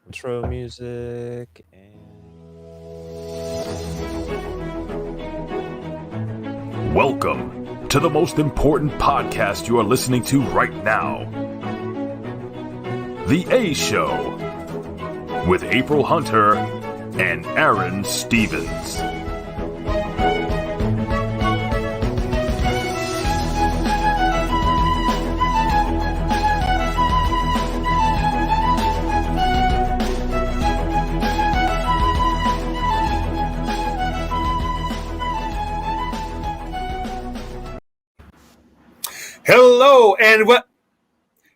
Intro music Welcome to the most important podcast you are listening to right now. The A Show with April Hunter and Aron Stevens. Hello, and what?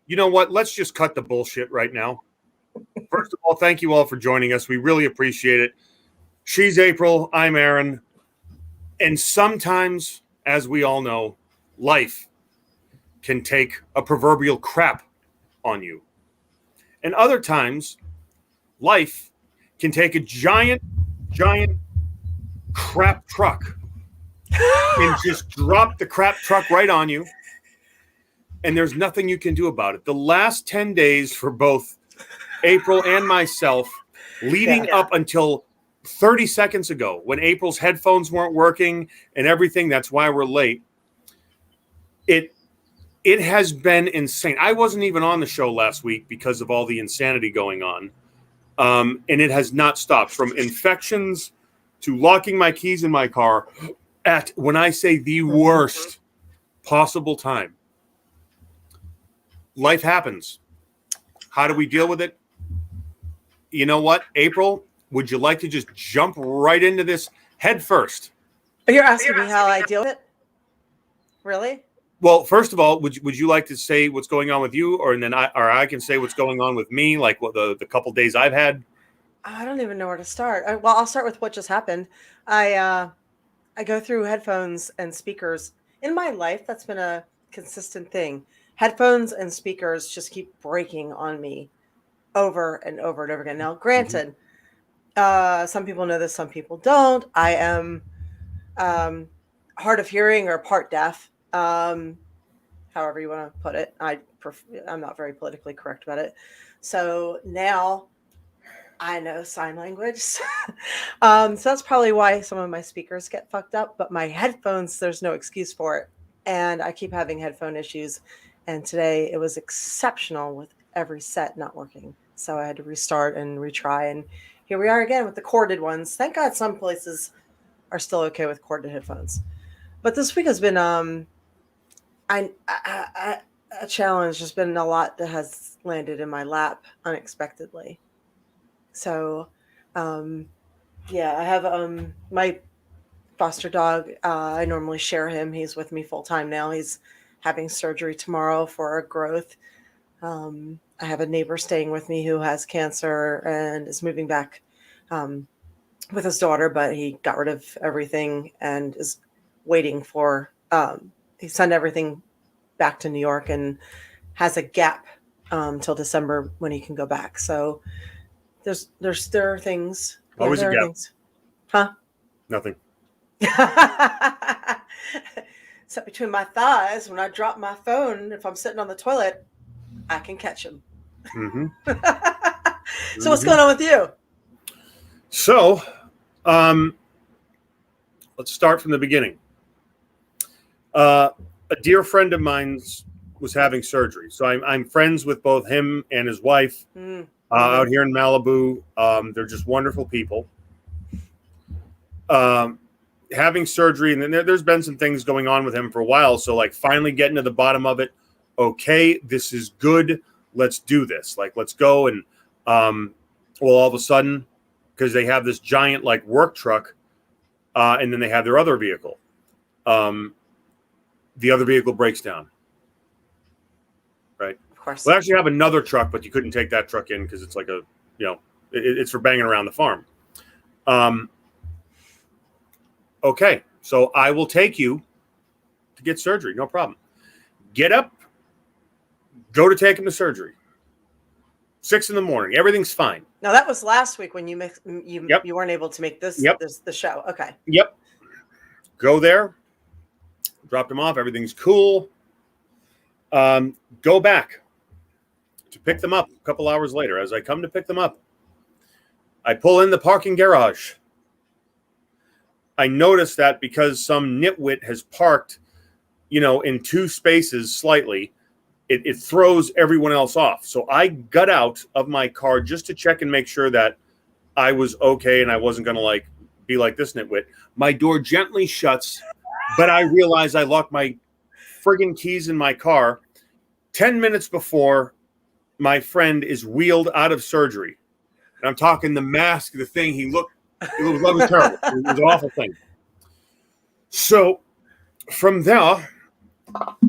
You know what? Let's just cut the bullshit right now. First of all, thank you all for joining us. We really appreciate it. She's April. I'm Aron. And sometimes, as we all know, life can take a proverbial crap on you. And other times, life can take a giant crap truck and just drop the crap truck right on you. And there's nothing you can do about it. The last 10 days for both April and myself, leading up until 30 seconds ago, when April's headphones weren't working and everything, that's why we're late. It has been insane. I wasn't even on the show last week because of all the insanity going on. And it has not stopped, from infections to locking my keys in my car at, when I say, the worst possible time. Life happens. How do we deal with it? You know what, April? Would you like to just jump right into this head first? You're asking me how I deal with it? Really? Well, first of all, would you like to say what's going on with you, or I can say what's going on with me, like what the couple days I've had? I don't even know where to start. Well, I'll start with what just happened. I go through headphones and speakers. In my life, that's been a consistent thing. Headphones and speakers just keep breaking on me over and over and over again. Now, granted, some people know this, some people don't. I am hard of hearing or part deaf, however you want to put it. I'm not very politically correct about it. So now I know sign language. So that's probably why some of my speakers get fucked up. But my headphones, there's no excuse for it. And I keep having headphone issues. And today it was exceptional with every set not working. So I had to restart and retry. And here we are again with the corded ones. Thank God some places are still okay with corded headphones. But this week has been a challenge. There's been a lot that has landed in my lap unexpectedly. So, I have my foster dog. I normally share him. He's with me full time now. He's having surgery tomorrow for a growth. I have a neighbor staying with me who has cancer and is moving back with his daughter, but he got rid of everything and is waiting for, he sent everything back to New York and has a gap till December when he can go back. So there are things. Always a gap. Things. Huh? Nothing. So between my thighs, when I drop my phone, if I'm sitting on the toilet, I can catch him. Mm-hmm. So what's going on with you? So, let's start from the beginning. A dear friend of mine was having surgery. So I'm friends with both him and his wife out here in Malibu. They're just wonderful people. Having surgery, and then there's been some things going on with him for a while. So, like, finally getting to the bottom of it. Okay, this is good. Let's do this. Like, let's go. And all of a sudden, because they have this giant like work truck, and then they have their other vehicle. The other vehicle breaks down. Right. Of course. Well, actually have another truck, but you couldn't take that truck in because it's like it's for banging around the farm. Okay, so I will take you to get surgery. No problem. Get up, go to take him to surgery. 6 a.m. Everything's fine. Now that was last week when you weren't able to make the show. Okay. Yep. Go there, dropped him off. Everything's cool. Go back to pick them up a couple hours later. As I come to pick them up, I pull in the parking garage. I notice that because some nitwit has parked, in two spaces slightly, it throws everyone else off. So I got out of my car just to check and make sure that I was okay and I wasn't going to be like this nitwit. My door gently shuts, but I realize I locked my friggin' keys in my car 10 minutes before my friend is wheeled out of surgery. And I'm talking the mask, the thing, it was terrible. It was an awful thing. So from there,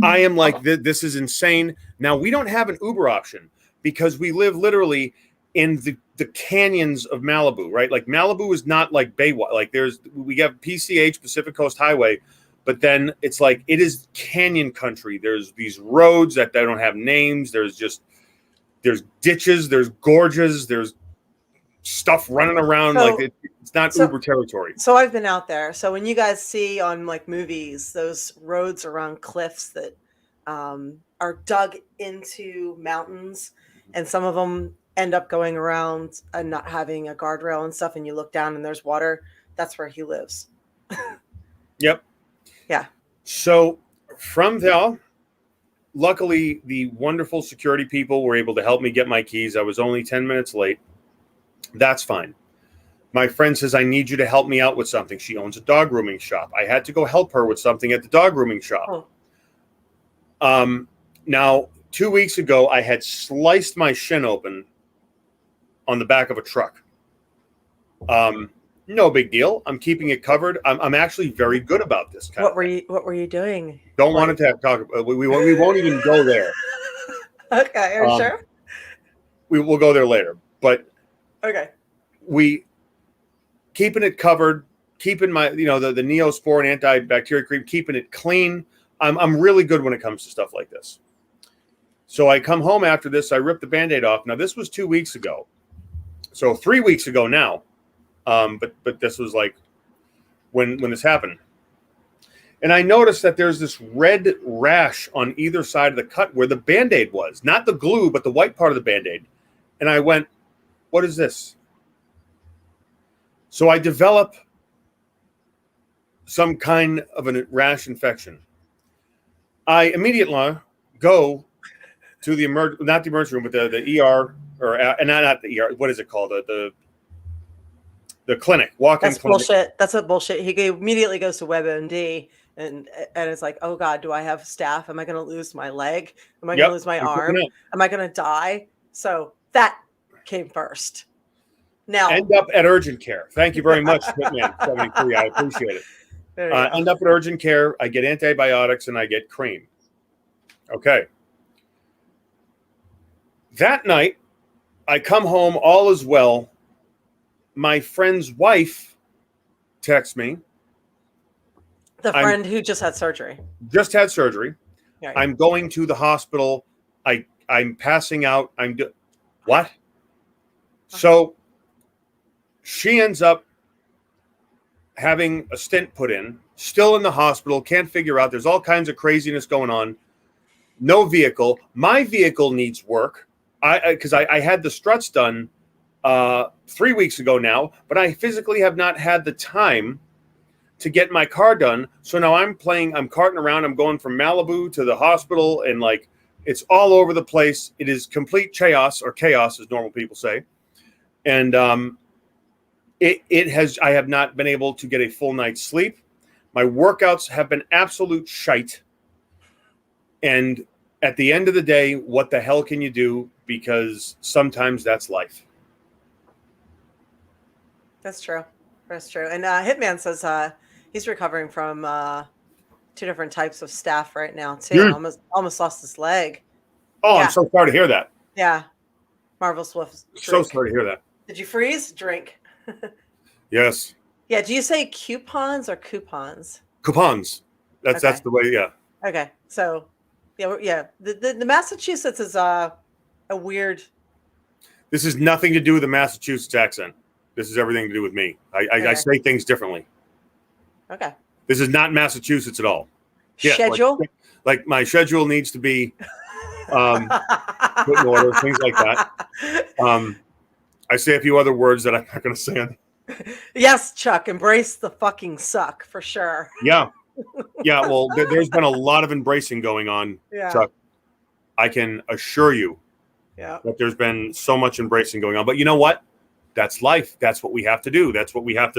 I am like, this is insane. Now, we don't have an Uber option because we live literally in the canyons of Malibu, right? Like Malibu is not like Baywatch. Like we have PCH, Pacific Coast Highway, but then it's like, it is canyon country. There's these roads that they don't have names. There's ditches, there's gorges, there's stuff running around. It's not Uber territory. So I've been out there. So when you guys see on like movies, those roads around cliffs that are dug into mountains, and some of them end up going around and not having a guardrail and stuff, and you look down and there's water, that's where he lives. Yep. Yeah. So from there, luckily the wonderful security people were able to help me get my keys. I was only 10 minutes late. That's fine. My friend says, I need you to help me out with something. She owns a dog grooming shop. I had to go help her with something at the dog grooming shop. Oh. Now, 2 weeks ago, I had sliced my shin open on the back of a truck. No big deal. I'm keeping it covered. I'm actually very good about this. What were you doing? Don't want to talk about. We won't even go there. Okay, are you sure? We'll go there later. But okay, we keeping it covered, keeping my the Neospore and antibacterial cream, keeping it clean. I'm really good when it comes to stuff like this. So I come home after this. I rip the Band-Aid off. Now this was 2 weeks ago, so 3 weeks ago now. But this was like when this happened. And I noticed that there's this red rash on either side of the cut where the Band-Aid was. Not the glue, but the white part of the Band-Aid. And I went, what is this? So I develop some kind of a rash infection. I immediately go to not the emergency room, but the ER, or not the ER. What is it called? The clinic. Walk-in That's clinic. bullshit. That's what bullshit. He immediately goes to WebMD, and it's like, oh God, do I have staph? Am I going to lose my leg? Am I going to lose my arm? Am I going to die? So that came first. Now end up at urgent care. Thank you very much, Hitman 73. I appreciate it. End up at urgent care. I get antibiotics and I get cream. Okay. That night, I come home. All is well. My friend's wife texts me. The friend who just had surgery. Just had surgery. Right. I'm going to the hospital. I'm passing out. What? So she ends up having a stent put in, still in the hospital, can't figure out. There's all kinds of craziness going on. No vehicle. My vehicle needs work. Because I had the struts done 3 weeks ago now, but I physically have not had the time to get my car done. So now I'm carting around. I'm going from Malibu to the hospital, and it's all over the place. It is complete chaos, or chaos as normal people say. And I have not been able to get a full night's sleep. My workouts have been absolute shite. And at the end of the day, what the hell can you do? Because sometimes that's life. That's true. That's true. And Hitman says he's recovering from 2 different types of staph right now too. Almost lost his leg. Oh, yeah. I'm so sorry to hear that. Yeah. Marvel Swift. So sorry to hear that. Did you freeze? Drink. Yes. Yeah. Do you say coupons or coupons? Coupons. That's the way. Yeah. Okay. So, yeah. The Massachusetts is a weird. This has nothing to do with the Massachusetts accent. This is everything to do with me. I say things differently. Okay. This is not Massachusetts at all. Yeah, schedule? Like my schedule needs to be put in order, things like that. I say a few other words that I'm not going to say on. Yes, Chuck, embrace the fucking suck for sure. Yeah. Yeah. Well, there's been a lot of embracing going on, Yeah. Chuck. I can assure you that there's been so much embracing going on. But you know what? That's life. That's what we have to do. That's what we have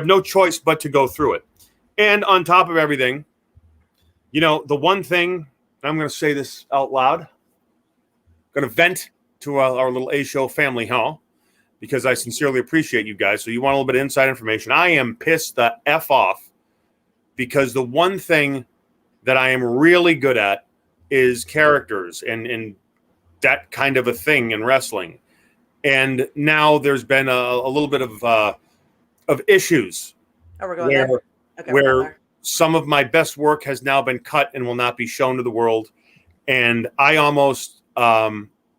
no choice but to go through it. And on top of everything, the one thing, I'm going to say this out loud, going to vent to our little A-Show family, because I sincerely appreciate you guys. So you want a little bit of inside information. I am pissed the F off because the one thing that I am really good at is characters and that kind of a thing in wrestling. And now there's been a little bit of issues we're going there. Okay, where some of my best work has now been cut and will not be shown to the world. And I almost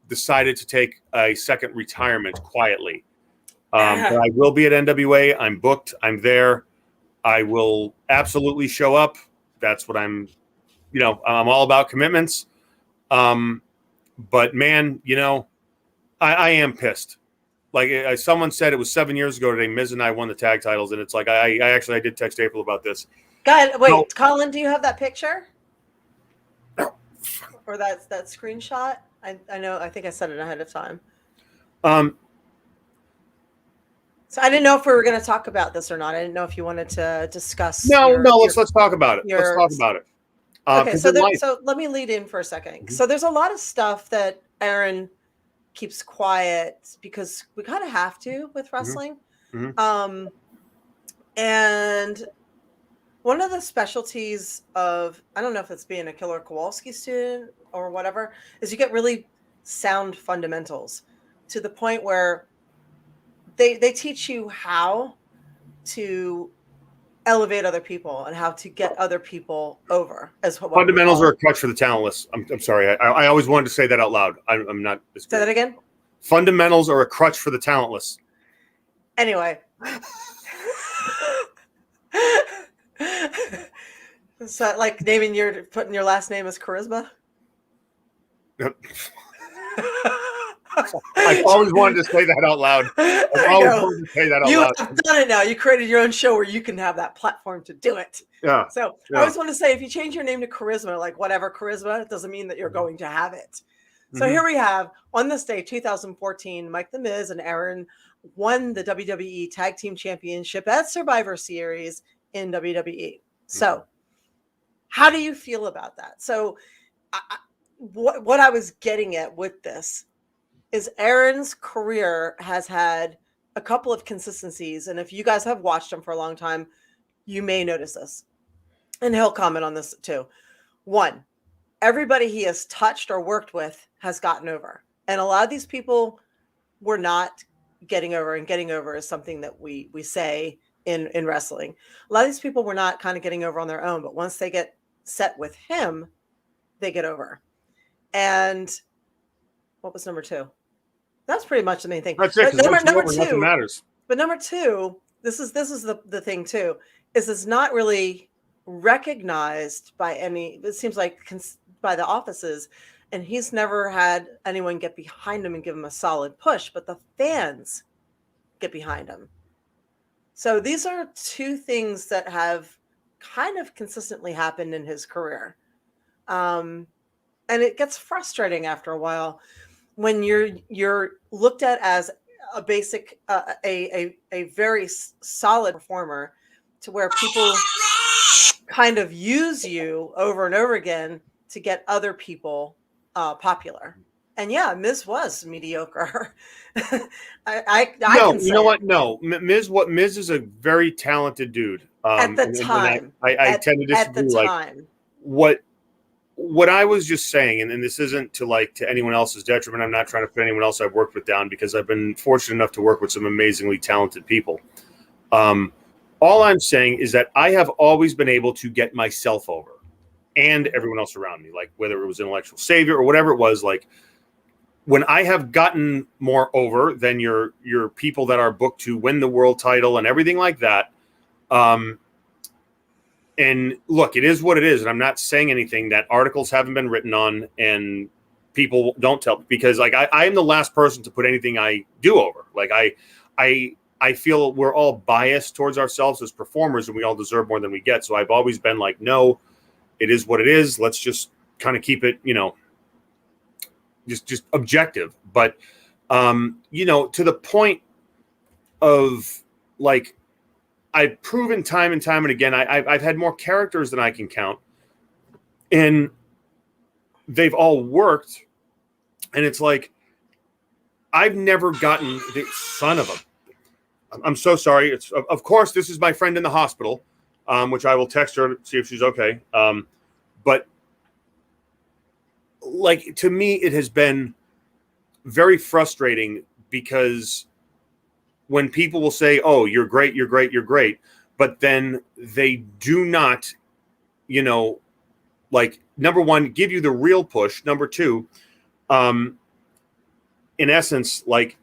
decided to take a second retirement quietly. But I will be at NWA. I'm booked. I'm there. I will absolutely show up. That's what I'm all about commitments. But man, I am pissed. Like someone said, it was 7 years ago today. Miz and I won the tag titles, and it's like I did text April about this. God, wait, Colin, do you have that picture? Or that screenshot? I know. I think I said it ahead of time. So I didn't know if we were going to talk about this or not. I didn't know if you wanted to discuss. Let's talk about it. Let's talk about it. Okay, so let me lead in for a second. Mm-hmm. So there's a lot of stuff that Aron keeps quiet because we kind of have to with wrestling. Mm-hmm. And one of the specialties of, I don't know if it's being a Killer Kowalski student or whatever, is you get really sound fundamentals to the point where they teach you how to elevate other people and how to get other people over. As what fundamentals are a crutch for the talentless. I'm sorry. I always wanted to say that out loud. I'm not. Say that again. Fundamentals are a crutch for the talentless. Anyway. So like putting your last name as charisma. I've always wanted to say that out loud. You have done it now. You created your own show where you can have that platform to do it. Yeah. So I always want to say, if you change your name to charisma, like whatever charisma, it doesn't mean that you're going to have it. So here we have, on this day, 2014, Mike the Miz and Aron won the WWE Tag Team Championship at Survivor Series in WWE. So how do you feel about that? So what I was getting at with this is Aron's career has had a couple of consistencies. And if you guys have watched him for a long time, you may notice this. And he'll comment on this too. One, everybody he has touched or worked with has gotten over. And a lot of these people were not getting over, and getting over is something that we say in wrestling. A lot of these people were not kind of getting over on their own, but once they get set with him, they get over. And what was number two? That's pretty much the main thing. That's it. Number two, nothing matters. But number two, this is the thing too, is it's not really recognized by any. It seems like by the offices, and he's never had anyone get behind him and give him a solid push. But the fans get behind him. So these are two things that have kind of consistently happened in his career, and it gets frustrating after a while when you're looked at as a basic, a very solid performer, to where people kind of use you over and over again to get other people popular. And yeah, Miz was mediocre. You know what? No, Miz is a very talented dude. At the time, I tend to disagree. At the time, what I was just saying, and this isn't to anyone else's detriment. I'm not trying to put anyone else I've worked with down, because I've been fortunate enough to work with some amazingly talented people. All I'm saying is that I have always been able to get myself over and everyone else around me, like whether it was intellectual savior or whatever it was. Like when I have gotten more over than your people that are booked to win the world title and everything like that. And look, it is what it is. And I'm not saying anything that articles haven't been written on and people don't tell, because like I am the last person to put anything I do over. Like I feel we're all biased towards ourselves as performers, and we all deserve more than we get. So I've always been like, no, it is what it is. Let's just kind of keep it, just objective. But to the point of like, I've proven time and time and again, I've had more characters than I can count, and they've all worked. And it's like, I've never gotten the son of a. I'm so sorry. It's of course this is my friend in the hospital, which I will text her to see if she's okay. But like, to me, it has been very frustrating, because when people will say, "Oh, you're great, you're great, you're great," but then they do not, like, number one, give you the real push. Number two, in essence, like,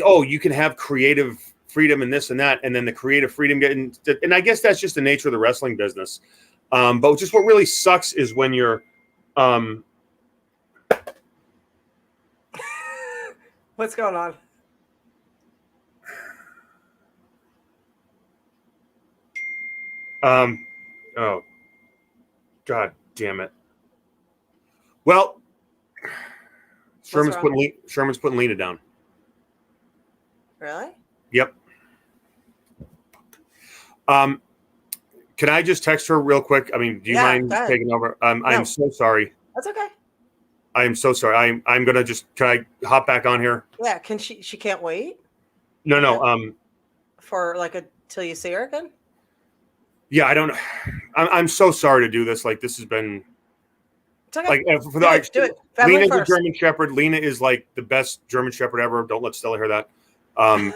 oh, you can have creative freedom and this and that, and then the creative freedom and I guess that's just the nature of the wrestling business. But just what really sucks is when you're What's going on? Oh, God damn it. Well, Sherman's putting Lena down. Really? Yep. Can I just text her real quick? I mean, do you mind taking over? No. I'm so sorry. That's okay. I am so sorry. I'm gonna can I hop back on here? Yeah. Can she can't wait? No. For like till you see her again? Yeah, I don't. I'm so sorry to do this. Like, this has been. It's okay. Like, do it. Family Lena's first. a German Shepherd. Lena is like the best German Shepherd ever. Don't let Stella hear that. I'm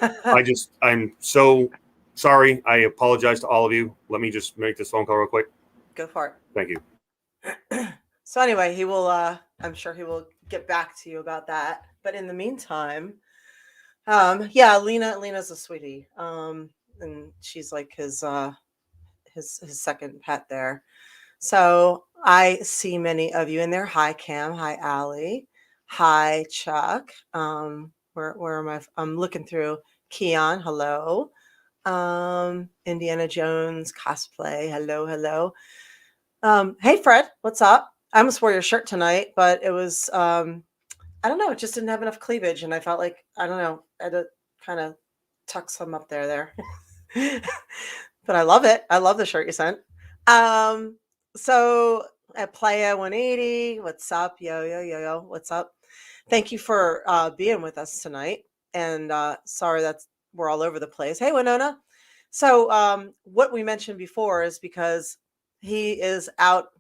so sorry. I apologize to all of you. Let me just make this phone call real quick. Go for it. Thank you. So anyway, he will. I'm sure he will get back to you about that. But in the meantime, Lena's a sweetie. And she's like his second pet there. So I see many of you in there. Hi, Cam. Hi, Allie. Hi, Chuck. Where am I? I'm looking through. Keon. Hello. Indiana Jones cosplay. Hello. Hey, Fred. What's up? I almost wore your shirt tonight, but it was, I don't know. It just didn't have enough cleavage. And I felt like, I don't know, I had to kind of tuck some up there. But I love it. I love the shirt you sent. So at Playa 180, what's up? Yo, what's up? Thank you for being with us tonight. And sorry we're all over the place. Hey, Winona. So what we mentioned before is because he is out.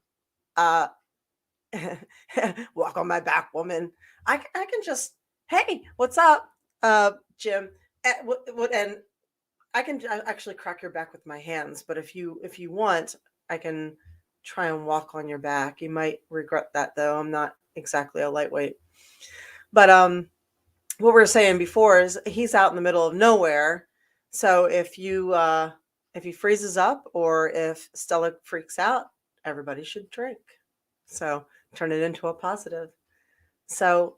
Walk on my back, woman. I can just, hey, what's up, Jim? And I can actually crack your back with my hands, but if you want, I can try and walk on your back. You might regret that, though. I'm not exactly a lightweight. But what we were saying before is he's out in the middle of nowhere. So if he freezes up or if Stella freaks out, everybody should drink. So turn it into a positive. So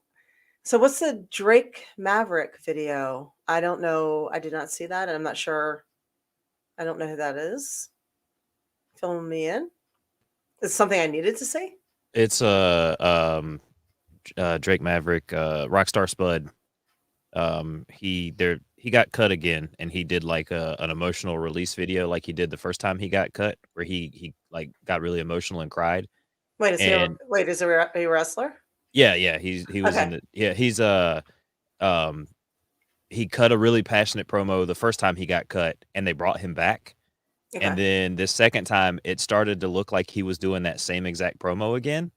what's the Drake Maverick video? I don't know. I did not see that. And I'm not sure. I don't know who that is. Fill me in. It's something I needed to see. It's Drake Maverick, Rockstar Spud. He got cut again, and he did like an emotional release video, like he did the first time he got cut, where he like got really emotional and cried. Wait, is he a wrestler? Yeah, he was Okay. in it. Yeah, he's he cut a really passionate promo the first time he got cut, and they brought him back. Okay. And then the second time, it started to look like he was doing that same exact promo again.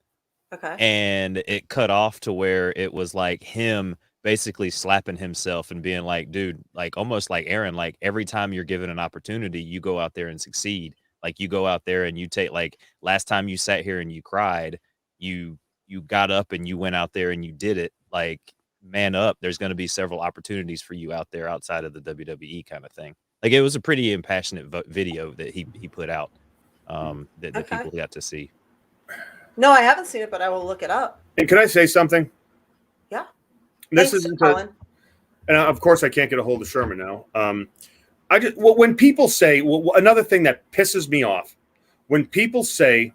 Okay. And it cut off to where it was like him basically slapping himself and being like, dude, like almost like Aaron, like every time you're given an opportunity, you go out there and succeed. Like you go out there and you take, like last time you sat here and you cried, you got up and you went out there and you did it. Like, man up, there's going to be several opportunities for you out there outside of the WWE kind of thing. Like it was a pretty impassionate video that he put out that people got to see. No, I haven't seen it, but I will look it up. And can I say something? Yeah. This Thanks, isn't Colin. and of course I can't get a hold of Sherman now. When people say, another thing that pisses me off, when people say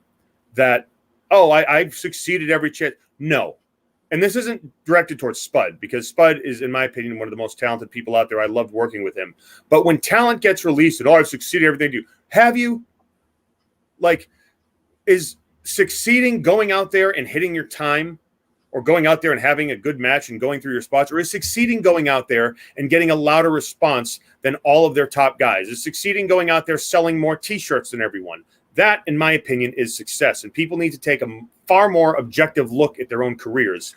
that, oh, I've succeeded every chance. No. And this isn't directed towards Spud, because Spud is, in my opinion, one of the most talented people out there. I loved working with him. But when talent gets released and, oh, I've succeeded everything I do, have you? Like, is succeeding going out there and hitting your time, or going out there and having a good match and going through your spots, or is succeeding going out there and getting a louder response than all of their top guys? Is succeeding going out there selling more T-shirts than everyone? That, in my opinion, is success. And people need to take a far more objective look at their own careers.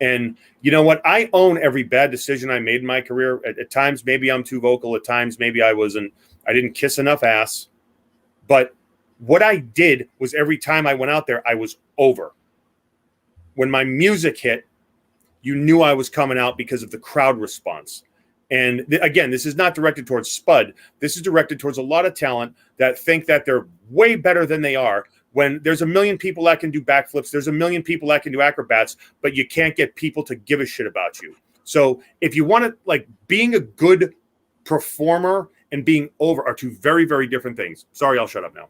And you know what? I own every bad decision I made in my career. At times, maybe I'm too vocal. At times, maybe I didn't kiss enough ass. But what I did was, every time I went out there, I was over. When my music hit, you knew I was coming out because of the crowd response. And again, this is not directed towards Spud. This is directed towards a lot of talent that think that they're way better than they are, when there's a million people that can do backflips, there's a million people that can do acrobats, but you can't get people to give a shit about you. So if you want to, like, being a good performer and being over are two very, very different things. Sorry, I'll shut up now.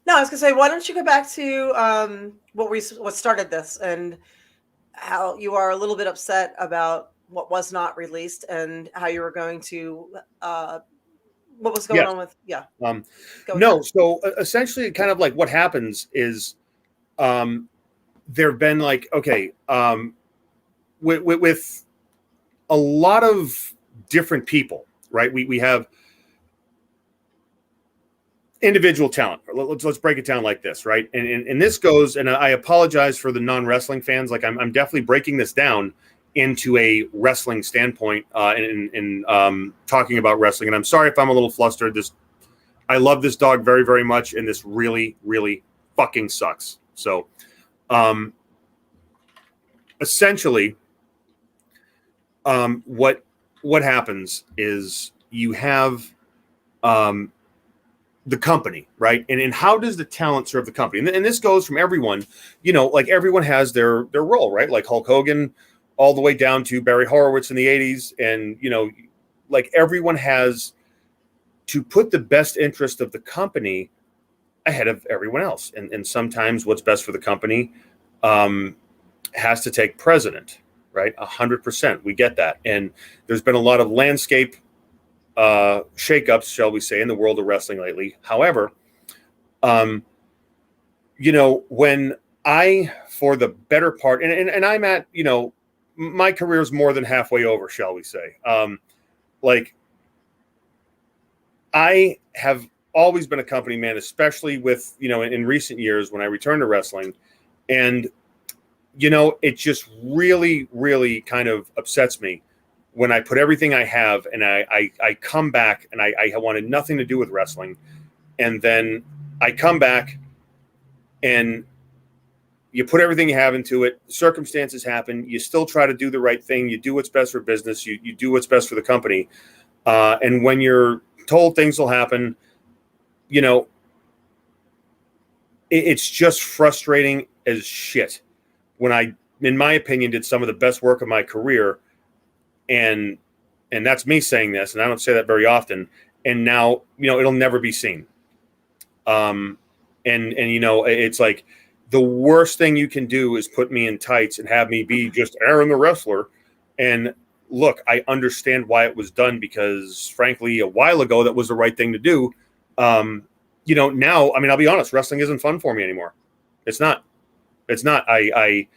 No, I was gonna say, why don't you go back to what started this, and how you are a little bit upset about what was not released, and how you were going to what was going on with So essentially, kind of like what happens is there have been, like, okay, with a lot of different people, right? We have individual talent. Let's break it down like this, right? And this goes, and I apologize for the non-wrestling fans. Like, I'm definitely breaking this down into a wrestling standpoint in talking about wrestling. And I'm sorry if I'm a little flustered. I love this dog very, very much, and this really, really fucking sucks. So essentially, what happens is you have the company, right? And how does the talent serve the company? And this goes from everyone, like, everyone has their role, right? Like Hulk Hogan, all the way down to Barry Horowitz in the 80s. And, like, everyone has to put the best interest of the company ahead of everyone else. And sometimes what's best for the company has to take precedent, right? 100%. We get that. And there's been a lot of landscape shakeups, shall we say, in the world of wrestling lately. However, when I, for the better part, and I'm at, my career is more than halfway over, shall we say. Like, I have always been a company man, especially with, in recent years when I returned to wrestling. And, it just really, really kind of upsets me when I put everything I have and I come back and I wanted nothing to do with wrestling. And then I come back and you put everything you have into it. Circumstances happen. You still try to do the right thing. You do what's best for business. You do what's best for the company. And when you're told things will happen, it's just frustrating as shit. When I, in my opinion, did some of the best work of my career, and that's me saying this, and I don't say that very often. And now, it'll never be seen. It's like, the worst thing you can do is put me in tights and have me be just Aron the wrestler. And look, I understand why it was done, because frankly, a while ago, that was the right thing to do. Now, I'll be honest, wrestling isn't fun for me anymore. It's not. I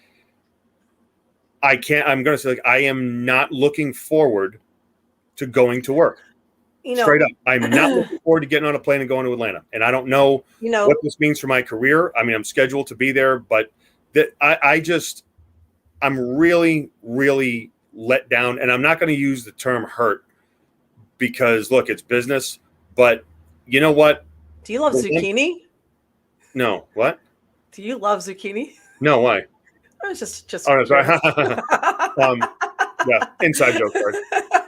can't, I'm going to say, like, I am not looking forward to going to work. Straight up. I'm not looking forward to getting on a plane and going to Atlanta. And I don't know what this means for my career. I mean, I'm scheduled to be there, but I'm really, really let down. And I'm not going to use the term hurt, because look, it's business. But you know what? Do you love zucchini? No. What? Do you love zucchini? No. Why? I was just. Oh, no, sorry. Yeah, inside joke.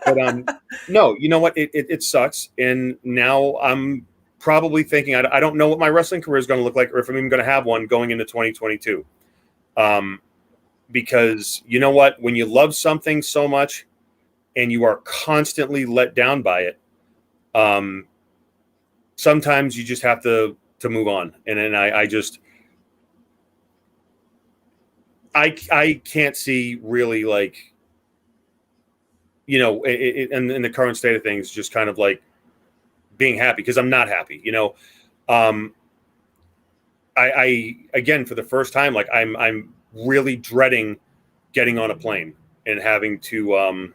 But no, you know what? It sucks, and now I'm probably thinking, I don't know what my wrestling career is going to look like, or if I'm even going to have one going into 2022. Because you know what? When you love something so much and you are constantly let down by it, sometimes you just have to move on. And then I can't see really, like, you know, in the current state of things, just kind of like being happy, because I'm not happy, you know. I again, for the first time, like I'm really dreading getting on a plane and having to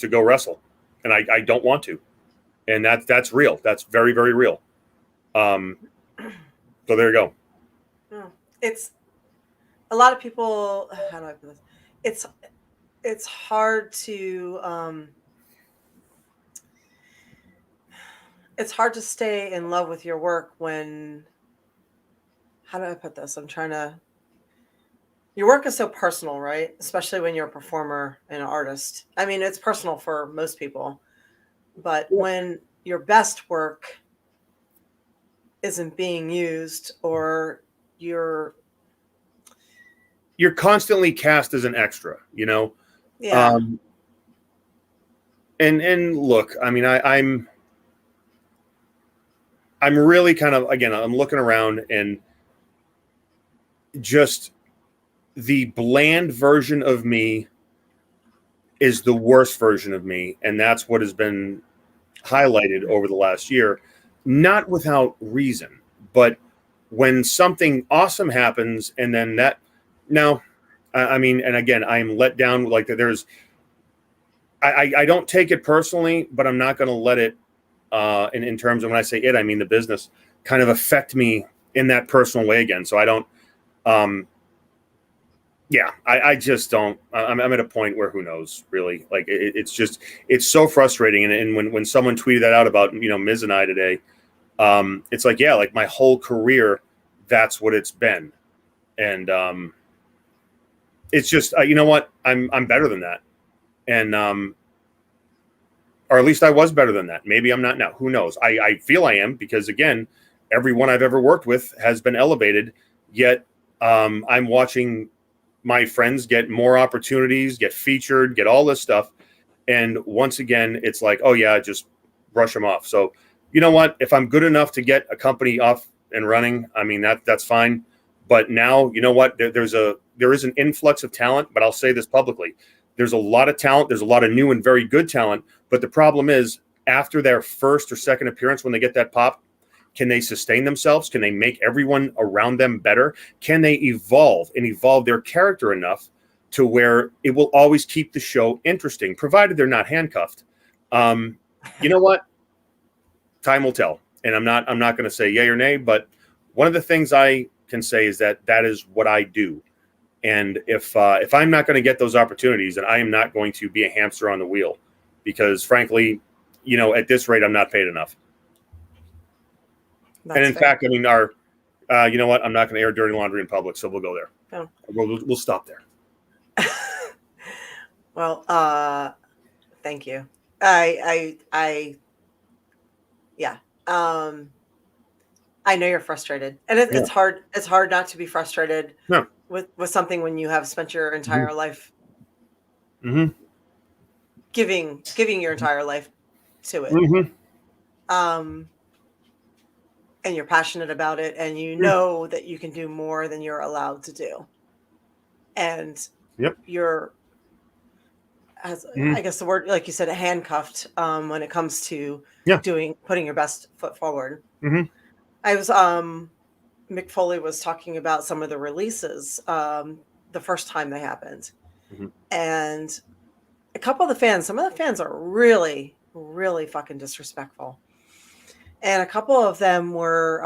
go wrestle, and I don't want to, and that's real. That's very, very real. So there you go. It's a lot of people. How do I put this? It's hard to it's hard to stay in love with your work when, how do I put this? Your work is so personal, right? Especially when you're a performer and an artist. I mean, it's personal for most people, but when your best work isn't being used, or you're constantly cast as an extra, you know? Yeah. And look, I mean, I'm really kind of, again, I'm looking around, and just the bland version of me is the worst version of me. And that's what has been highlighted over the last year, not without reason. But when something awesome happens, and then that, now, I mean, and again, I am let down, like I don't take it personally, but I'm not going to let it, in terms of, when I say it, I mean the business, kind of affect me in that personal way again. So I don't, I just don't. I'm at a point where who knows, really. Like it's just, it's so frustrating. And when someone tweeted that out about, you know, Miz and I today, it's like, yeah, like my whole career, that's what it's been. And it's just, you know what, I'm better than that, and or at least I was better than that. Maybe I'm not now. Who knows? I feel I am, because again, everyone I've ever worked with has been elevated. Yet I'm watching my friends get more opportunities, get featured, get all this stuff. And once again, it's like, oh yeah, just brush them off. So you know what? If I'm good enough to get a company off and running, I mean, that's fine. But now, you know what? There is an influx of talent, but I'll say this publicly. There's a lot of talent. There's a lot of new and very good talent. But the problem is, after their first or second appearance, when they get that pop, can they sustain themselves? Can they make everyone around them better? Can they evolve their character enough to where it will always keep the show interesting, provided they're not handcuffed? You know what? Time will tell. And I'm not going to say yay or nay, but one of the things I can say is that is what I do. And if I'm not going to get those opportunities, then I am not going to be a hamster on the wheel, because frankly, you know, at this rate, I'm not paid enough. That's and in fact, I mean, you know what? I'm not going to air dirty laundry in public, so we'll go there. Oh. We'll stop there. Well, thank you. Yeah. I know you're frustrated, and it's hard. It's hard not to be frustrated with something when you have spent your entire life giving your entire life to it. And you're passionate about it, and you know that you can do more than you're allowed to do. And you're, I guess the word, like you said, handcuffed when it comes to putting your best foot forward. I was, Mick Foley was talking about some of the releases the first time they happened. And some of the fans are really, really fucking disrespectful. And a couple of them were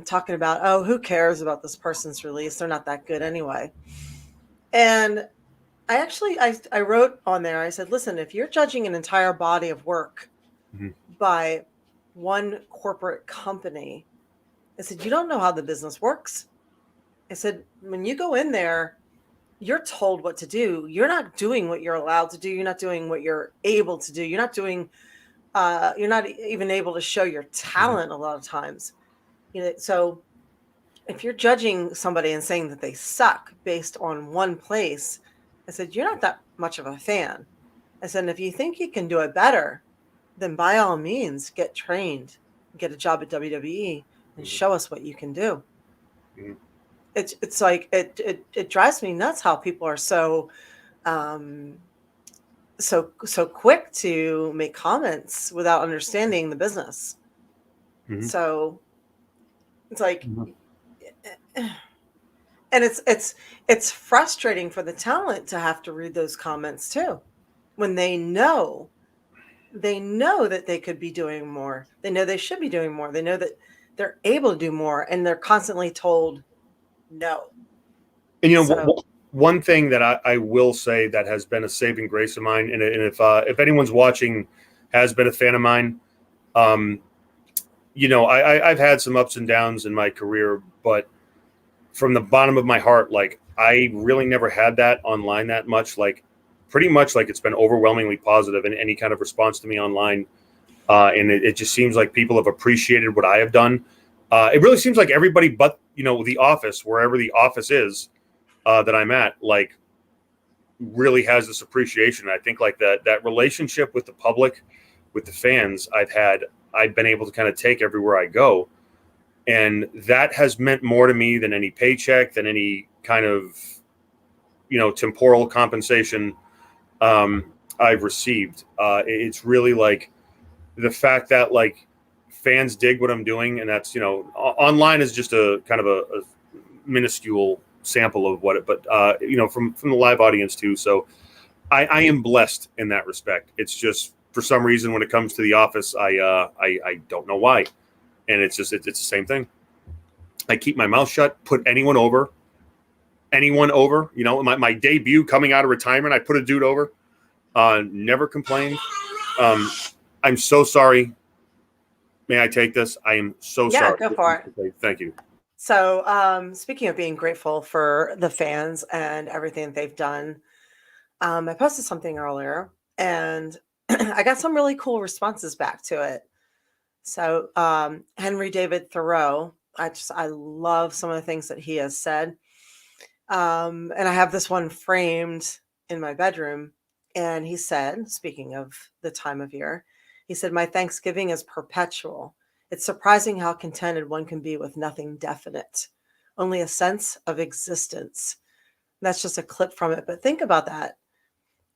talking about, oh, who cares about this person's release? They're not that good anyway. And I wrote on there, I said, listen, if you're judging an entire body of work by one corporate company, I said, you don't know how the business works. I said, when you go in there, you're told what to do. You're not doing what you're allowed to do. You're not doing what you're able to do. You're not doing You're not even able to show your talent a lot of times. So if you're judging somebody and saying that they suck based on one place, I said, you're not that much of a fan. I said, if you think you can do it better, then by all means, get trained, get a job at WWE, and show us what you can do. Mm-hmm. It's like it drives me nuts how people are so quick to make comments without understanding the business. Mm-hmm. So it's like, and it's frustrating for the talent to have to read those comments too, when they know that they could be doing more. They know they should be doing more. They know that they're able to do more, and they're constantly told no. And one thing that I will say that has been a saving grace of mine, and if anyone's watching has been a fan of mine, I've had some ups and downs in my career, but from the bottom of my heart, like, I really never had that online that much. Like, pretty much, like, it's been overwhelmingly positive in any kind of response to me online. And it just seems like people have appreciated what I have done. It really seems like everybody but, the office, wherever the office is that I'm at, like, really has this appreciation. I think, like, that relationship with the public, with the fans I've been able to kind of take everywhere I go. And that has meant more to me than any paycheck, than any kind of, temporal compensation I've received. It's really like the fact that, like, fans dig what I'm doing, and that's, online is just a kind of a minuscule sample of what it, but from the live audience too. So I am blessed in that respect. It's just, for some reason, when it comes to the office, I don't know why. And it's the same thing. I keep my mouth shut, put anyone over. My debut coming out of retirement, I put a dude over. Never complained. I'm so sorry. May I take this? I am so sorry. Yeah, go for it. Okay, thank you. So speaking of being grateful for the fans and everything that they've done, I posted something earlier, and I got some really cool responses back to it. So Henry David Thoreau, I love some of the things that he has said. And I have this one framed in my bedroom. And he said, speaking of the time of year, he said, "My Thanksgiving is perpetual. It's surprising how contented one can be with nothing definite, only a sense of existence." And that's just a clip from it. But think about that.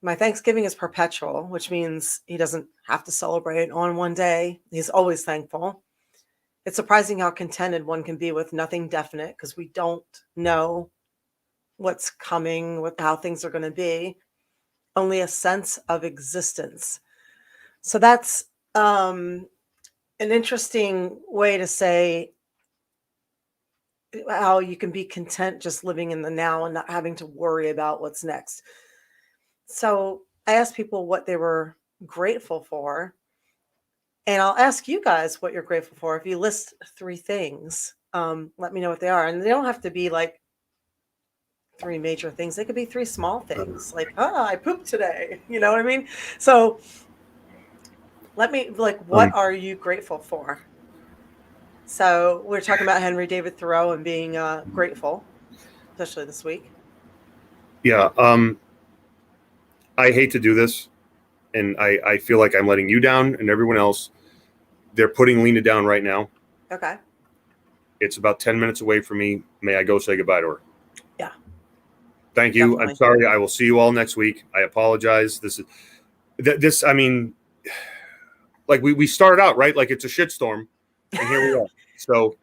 My Thanksgiving is perpetual, which means he doesn't have to celebrate on one day. He's always thankful. It's surprising how contented one can be with nothing definite, because we don't know what's coming, how things are going to be. Only a sense of existence. So that's an interesting way to say how you can be content just living in the now and not having to worry about what's next. So I asked people what they were grateful for. And I'll ask you guys what you're grateful for. If you list 3 things, let me know what they are. And they don't have to be like 3 major things. They could be 3 small things, like, I pooped today. You know what I mean? So let me, like, what are you grateful for? So we're talking about Henry David Thoreau and being grateful, especially this week. Yeah. I hate to do this, and I feel like I'm letting you down and everyone else. They're putting Lena down right now. Okay. It's about 10 minutes away from me. May I go say goodbye to her? Yeah. Thank you. Definitely. I'm sorry. I will see you all next week. I apologize. I mean, like, we started out, right? Like, it's a shitstorm, and here we are. So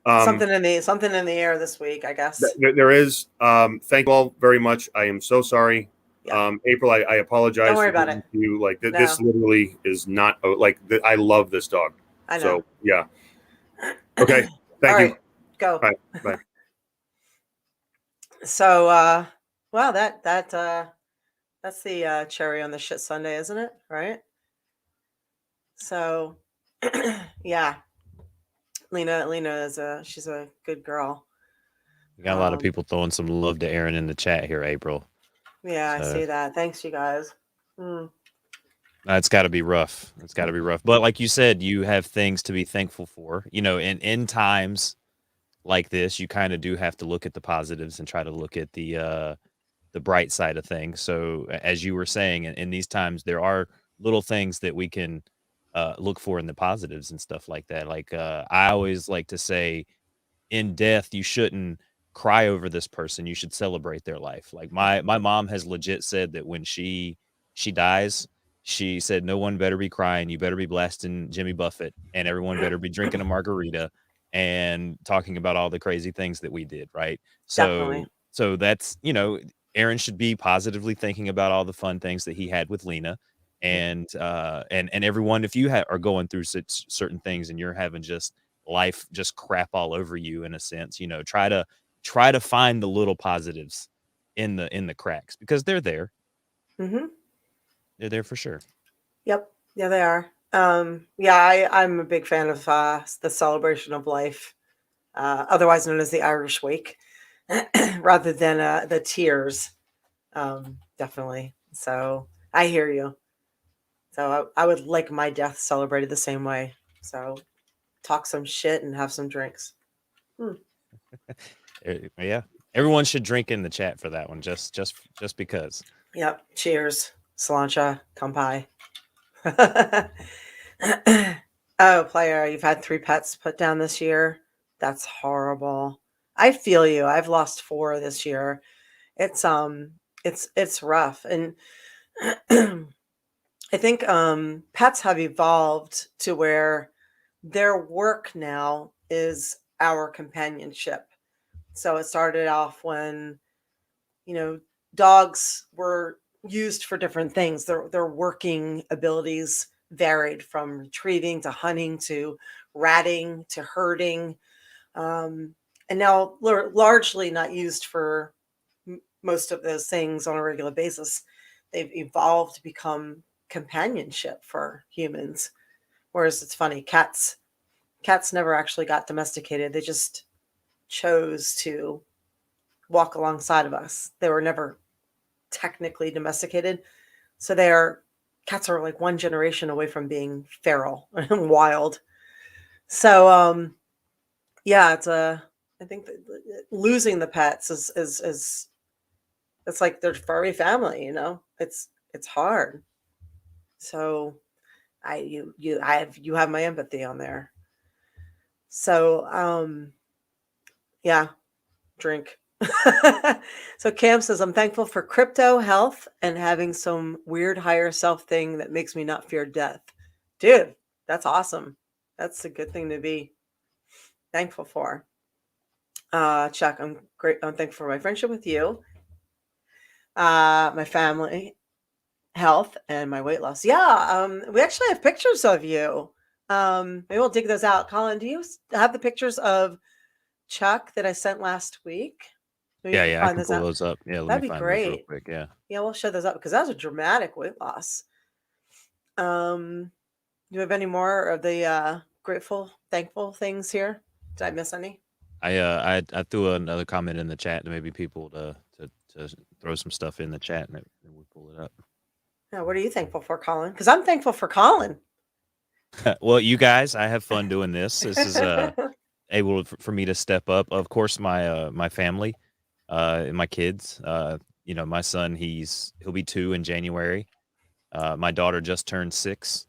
something in the air this week, I guess. There is. Thank you all very much. I am so sorry. Yeah. April, I apologize. Don't worry about it. You, like, this literally is not like, I love this dog. I know. So yeah. Okay. Thank you. Right, go. Bye. So, wow, that's the cherry on the shit Sunday, isn't it? Right. So, yeah, Lena is she's a good girl. We got a lot of people throwing some love to Aron in the chat here, April. Yeah, I see that. Thanks, you guys. It's got to be rough. It's got to be rough. But like you said, you have things to be thankful for. In times like this, you kind of do have to look at the positives and try to look at the bright side of things. So as you were saying, in these times, there are little things that we can look for in the positives and stuff like that. Like I always like to say, in death, you shouldn't cry over this person. You should celebrate their life. Like my mom has legit said that when she dies, she said no one better be crying. You better be blasting Jimmy Buffett, and everyone better be drinking a margarita and talking about all the crazy things that we did. Right. Definitely. So that's Aaron should be positively thinking about all the fun things that he had with Lena. And everyone, if you are going through certain things and you're having just life just crap all over you in a sense, try to find the little positives in the cracks, because they're there. Mm-hmm. They're there for sure. Yep. Yeah, they are. I'm a big fan of the celebration of life, otherwise known as the Irish Wake, rather than the tears. Definitely. So I hear you. So I would like my death celebrated the same way. So talk some shit and have some drinks. Yeah, everyone should drink in the chat for that one, just because. Yep. Cheers. Sláinte. Kampai. Oh, player, you've had 3 pets put down this year. That's horrible. I feel you. I've lost 4 this year. It's rough. And I think pets have evolved to where their work now is our companionship. So it started off when, dogs were used for different things. Their working abilities varied from retrieving to hunting to ratting to herding. And now largely not used for most of those things on a regular basis. They've evolved to become companionship for humans. Whereas it's funny, cats never actually got domesticated. They just chose to walk alongside of us. They were never technically domesticated. So cats are like one generation away from being feral and wild. So yeah, I think that losing the pets is it's like their furry family, it's hard. So you have my empathy on there. So yeah, drink. So Cam says, I'm thankful for crypto, health, and having some weird higher self thing that makes me not fear death. Dude, that's awesome. That's a good thing to be thankful for. Chuck, I'm thankful for my friendship with you, my family, health, and my weight loss. Yeah, we actually have pictures of you. Maybe we'll dig those out. Colin, do you have the pictures of Chuck that I sent last week? Maybe Yeah, I can pull those up. Yeah, let That'd me be find those real great. quick. Yeah, we'll show those up because that was a dramatic weight loss. Do you have any more of the grateful, thankful things here? Did I miss any? I threw another comment in the chat to maybe people to throw some stuff in the chat, and we'll pull it up. Yeah, what are you thankful for, Colin? Because I'm thankful for Colin. Well, you guys, I have fun doing this. This is able for me to step up. Of course, my family, and my kids. My son, he'll be 2 in January. My daughter just turned 6.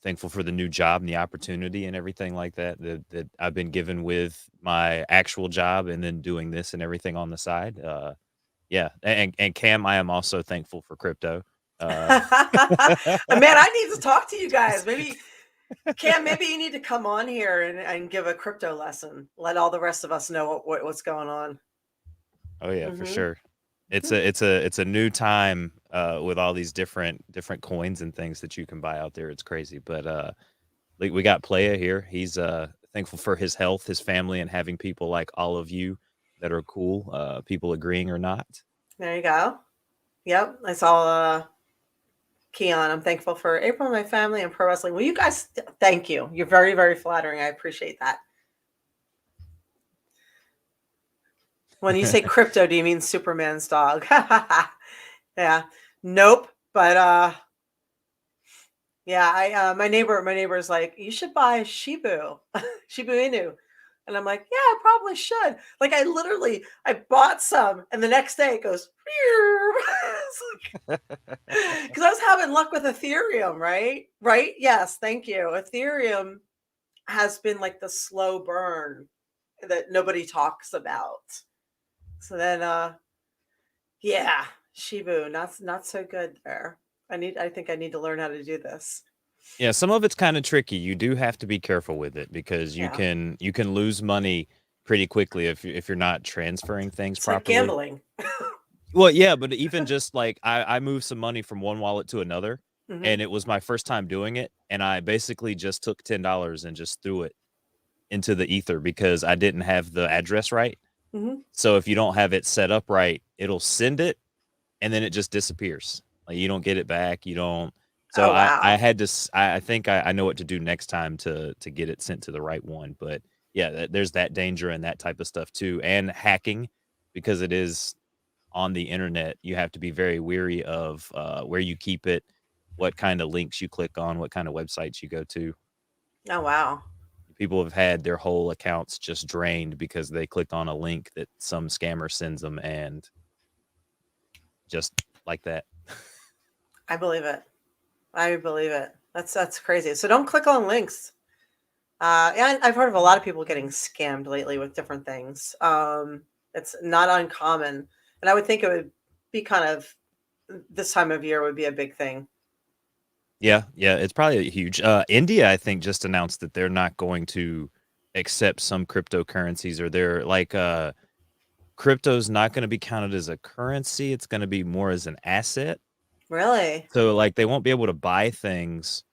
Thankful for the new job and the opportunity and everything like that I've been given with my actual job, and then doing this and everything on the side. Yeah, and Cam, I am also thankful for crypto. Man, I need to talk to you guys. Maybe Cam, maybe you need to come on here and give a crypto lesson. Let all the rest of us know what's going on. Oh yeah, for sure. It's a new time with all these different coins and things that you can buy out there. It's crazy. But we got Playa here. He's thankful for his health, his family, and having people like all of you that are cool, people agreeing or not. There you go. Yep, I saw Keon. I'm thankful for April, my family, and pro wrestling. Well, you guys, thank you. You're very, very flattering. I appreciate that. When you say crypto, do you mean Superman's dog? Yeah. Nope. But Yeah, my neighbor's like, you should buy Shibu, Shibu Inu. And I'm like, yeah, I probably should. Like I bought some and the next day it goes, because I was having luck with Ethereum, right? Right? Yes, thank you. Ethereum has been like the slow burn that nobody talks about. So then yeah, Shibu, not so good there. I think I need to learn how to do this. Yeah, some of it's kind of tricky. You do have to be careful with it because Yeah. you can lose money pretty quickly if you're not transferring things It's like properly. gambling. Well, yeah, but even just like I moved some money from one wallet to another, Hmm. and it was my first time doing it, and I basically just took $10 and just threw it into the ether because I didn't have the address right. Hmm. So if you don't have it set up right, it'll send it and then it just disappears. Like you don't get it back. You don't. So Oh I wow. had to. I think I know what to do next time to get it sent to the right one. But yeah, there's that danger and that type of stuff too, and hacking because it is on the internet. You have to be very weary of where you keep it, what kind of links you click on, what kind of websites you go to. Oh wow. People have had their whole accounts just drained because they clicked on a link that some scammer sends them and just like that. I believe it. I believe it. That's crazy. So don't click on links. Yeah, I've heard of a lot of people getting scammed lately with different things. It's not uncommon, and I would think it would be kind of this time of year would be a big thing. Yeah, yeah, it's probably huge. India, I think, just announced that they're not going to accept some cryptocurrencies, or they're like crypto's not going to be counted as a currency. It's going to be more as an asset. Really? So like they won't be able to buy things.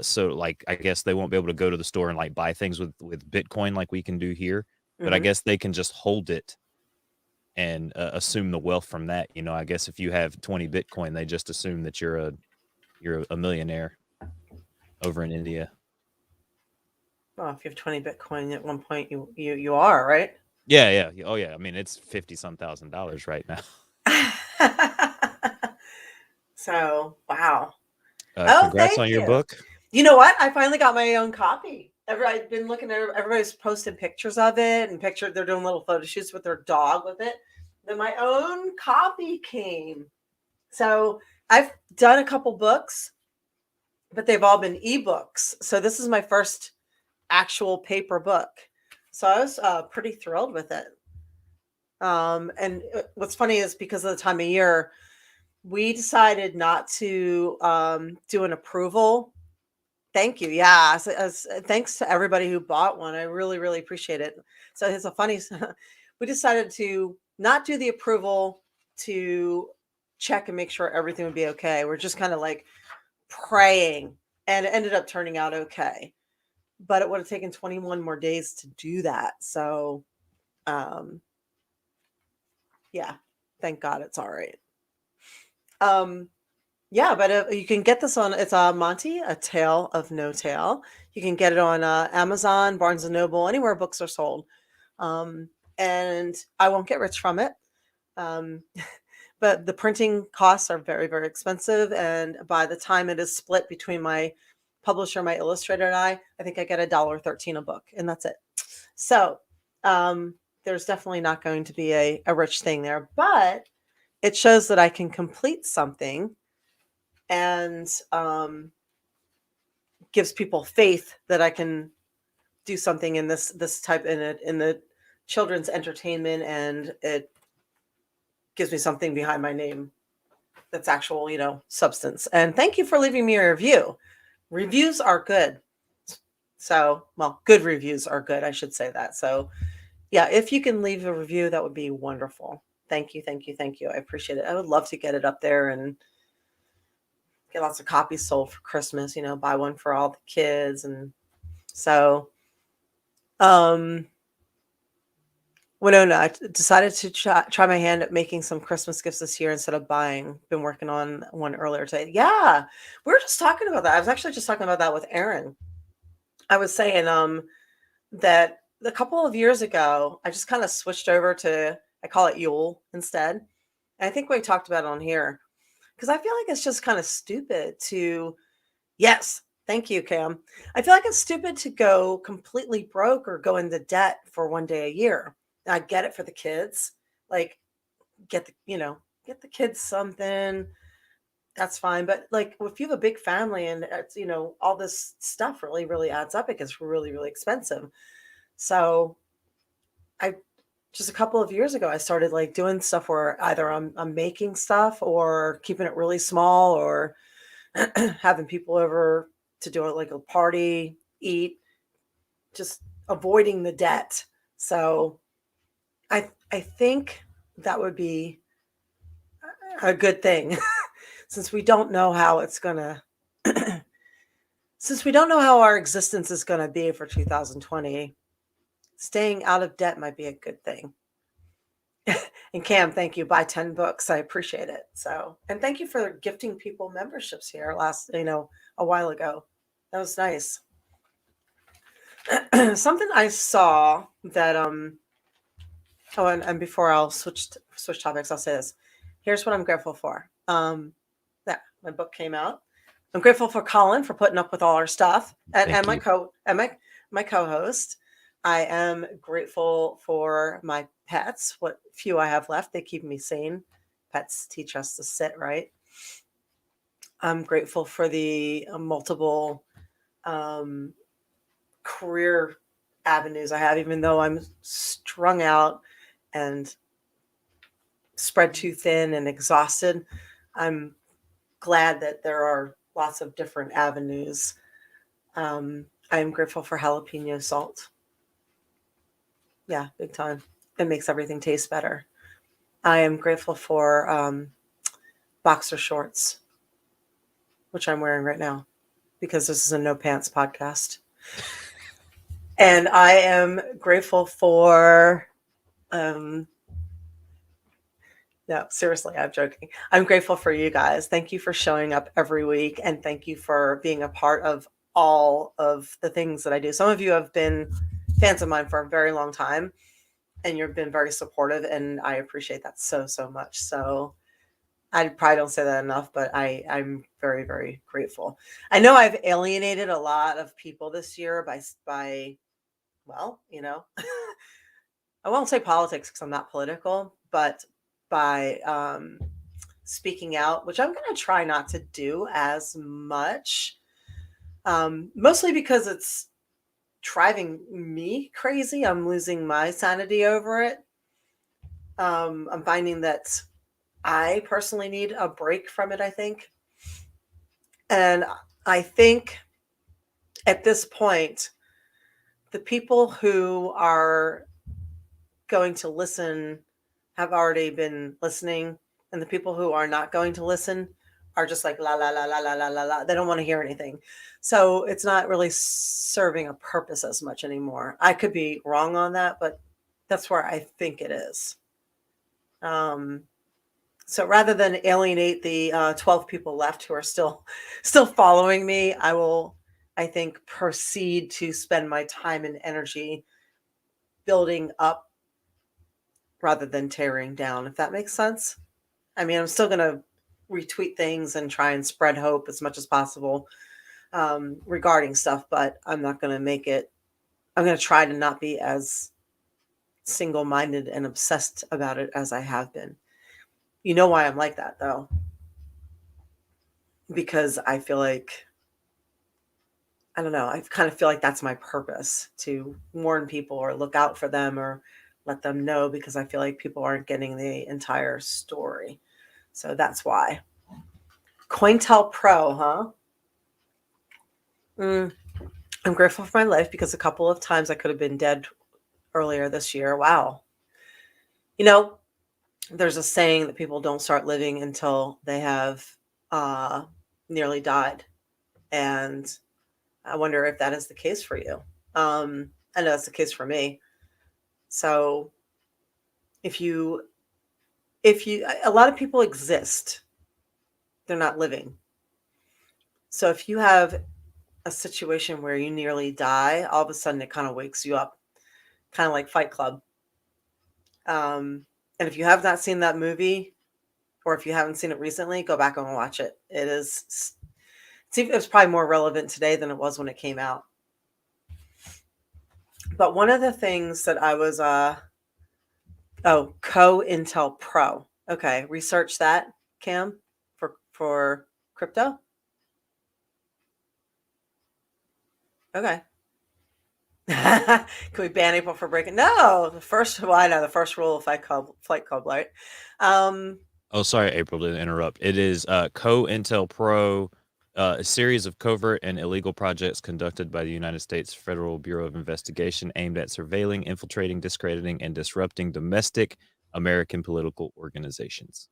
So like I guess they won't be able to go to the store and like buy things with Bitcoin like we can do here. But I Hmm. guess they can just hold it and assume the wealth from that. You know, I guess if you have 20 Bitcoin, they just assume that you're a millionaire over in India. Well, if you have 20 Bitcoin at one point, you are right. Yeah, yeah. Oh, yeah. I mean, it's 50 some $1,000s right now. So wow. Oh, Congrats thank on your you. book. You know what? I finally got my own copy. I've been looking at everybody's posting pictures of it and they're doing little photo shoots with their dog with it. Then my own copy came. So I've done a couple books, but they've all been ebooks. So this is my first actual paper book. So I was pretty thrilled with it. And what's funny is because of the time of year, we decided not to do an approval. Thank you. Yeah. Thanks to everybody who bought one. I really, really appreciate it. So it's a funny, we decided to not do the approval to check and make sure everything would be okay. We're just kind of like praying and it ended up turning out okay. But it would have taken 21 more days to do that. So, um, yeah, thank God it's all right. Um, Yeah, but you can get this on. It's Monty, A Tale of No Tale. You can get it on Amazon, Barnes and Noble, anywhere books are sold. Um, and I won't get rich from it. Um, but the printing costs are very, very expensive. And by the time it is split between my publisher, my illustrator, and I think I get $1.13 a book, and that's it. So there's definitely not going to be a rich thing there, but it shows that I can complete something and gives people faith that I can do something in this type in the children's entertainment, and it gives me something behind my name that's actual, substance. And thank you for leaving me a review. Reviews are good. So, well, good reviews are good. I should say that. So, yeah, if you can leave a review, that would be wonderful. Thank you, thank you, thank you. I appreciate it. I would love to get it up there and get lots of copies sold for Christmas, buy one for all the kids. And so, Winona, I decided to try my hand at making some Christmas gifts this year instead of buying. Been working on one earlier today. Yeah, we were just talking about that. I was actually just talking about that with Aaron. I was saying that a couple of years ago, I just kind of switched over to, I call it Yule instead. And I think we talked about it on here because I feel like it's just kind of stupid to Yes. Thank you, Cam. I feel like it's stupid to go completely broke or go into debt for one day a year. I get it for the kids. Like, get the kids something. That's fine. But like, if you have a big family and it's, all this stuff really, really adds up, it gets really, really expensive. So I just a couple of years ago, I started like doing stuff where either I'm making stuff or keeping it really small or having people over to do it like a party, eat, just avoiding the debt. So I think that would be a good thing since we don't know how it's gonna since we don't know how our existence is gonna be for 2020, staying out of debt might be a good thing. And Cam, thank you. Buy 10 books. I appreciate it. So, and thank you for gifting people memberships here a while ago. That was nice. Something I saw that and before I'll switch topics, I'll say this. Here's what I'm grateful for. Yeah, my book came out. I'm grateful for Colin for putting up with all our stuff and my co-host. I am grateful for my pets, what few I have left. They keep me sane. Pets teach us to sit right. I'm grateful for the multiple career avenues I have, even though I'm strung out and spread too thin and exhausted. I'm glad that there are lots of different avenues. I am grateful for jalapeno salt. Yeah, big time. It makes everything taste better. I am grateful for boxer shorts, which I'm wearing right now because this is a no pants podcast. And I am grateful for, no, seriously, I'm joking. I'm grateful for you guys. Thank you for showing up every week. And thank you for being a part of all of the things that I do. Some of you have been fans of mine for a very long time and you've been very supportive. And I appreciate that so, so much. So I probably don't say that enough, but I'm very, very grateful. I know I've alienated a lot of people this year by well, I won't say politics because I'm not political, but by speaking out, which I'm going to try not to do as much, mostly because it's driving me crazy. I'm losing my sanity over it. I'm finding that I personally need a break from it, I think. And I think at this point, the people who are going to listen have already been listening, and the people who are not going to listen are just like la la la la la la la la. They don't want to hear anything. So it's not really serving a purpose as much anymore. I could be wrong on that, but that's where I think it is. So rather than alienate the 12 people left who are still following me, I will, I think, proceed to spend my time and energy building up rather than tearing down, if that makes sense. I mean, I'm still going to retweet things and try and spread hope as much as possible regarding stuff, but I'm not going to make it, I'm going to try to not be as single-minded and obsessed about it as I have been. You know why I'm like that, though? Because I feel like, I don't know, I kind of feel like that's my purpose, to warn people or look out for them or let them know, because I feel like people aren't getting the entire story. So that's why. COINTELPRO, huh? I'm grateful for my life because a couple of times I could have been dead earlier this year. Wow. There's a saying that people don't start living until they have nearly died. And I wonder if that is the case for you. I know that's the case for me. So a lot of people exist, they're not living. So if you have a situation where you nearly die, all of a sudden it kind of wakes you up, kind of like Fight Club. And if you have not seen that movie, or if you haven't seen it recently, go back and watch it. It's it was probably more relevant today than it was when it came out. But one of the things that I was, Co-Intel Pro. Okay, research that, Cam, for crypto. Okay. Can we ban April for breaking? No, I know the first rule of Fight Club, right? Oh, sorry, April, to interrupt. It is COINTEL Pro, a series of covert and illegal projects conducted by the United States Federal Bureau of Investigation aimed at surveilling, infiltrating, discrediting, and disrupting domestic American political organizations.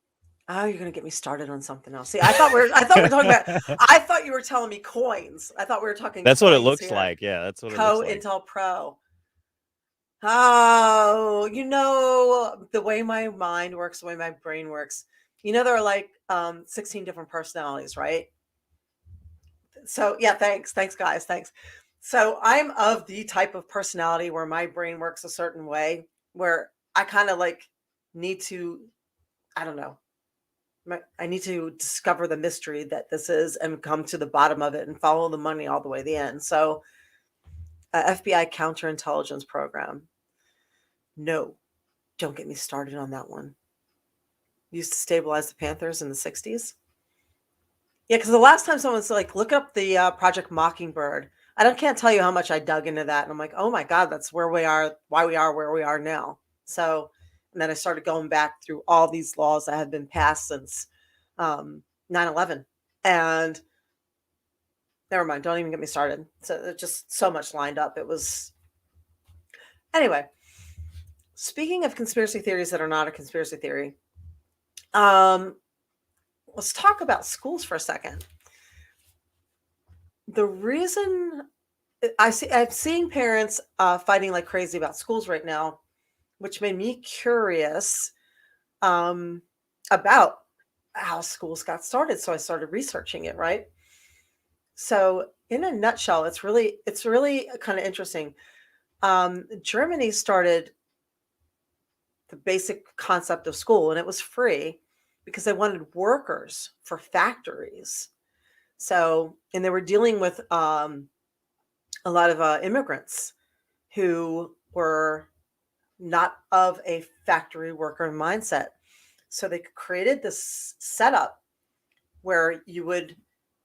Oh, you're gonna get me started on something else. See, I thought we were talking about. I thought you were telling me coins. I thought we were talking. That's what it coins looks here. like. Yeah, that's what it looks like. Co-Intel Pro. Oh, the way my mind works, the way my brain works. There are like 16 different personalities, right? So yeah, thanks guys, thanks. So I'm of the type of personality where my brain works a certain way, where I kind of like need to, I don't know, I need to discover the mystery that this is and come to the bottom of it and follow the money all the way to the end. So FBI counterintelligence program. No, don't get me started on that one. Used to stabilize the Panthers in the 60s. Yeah, because the last time someone's like, look up the Project Mockingbird. Can't tell you how much I dug into that. And I'm like, oh my God, that's where we are, why we are where we are now. So, and then I started going back through all these laws that have been passed since 9/11. And never mind, don't even get me started. So there's just so much lined up. It was, anyway, speaking of conspiracy theories that are not a conspiracy theory, let's talk about schools for a second. The reason I'm seeing parents fighting like crazy about schools right now, which made me curious about how schools got started. So I started researching it, right? So in a nutshell, it's really kind of interesting. Germany started the basic concept of school, and it was free because they wanted workers for factories. So, and they were dealing with a lot of immigrants who were not of a factory worker mindset. So they created this setup where you would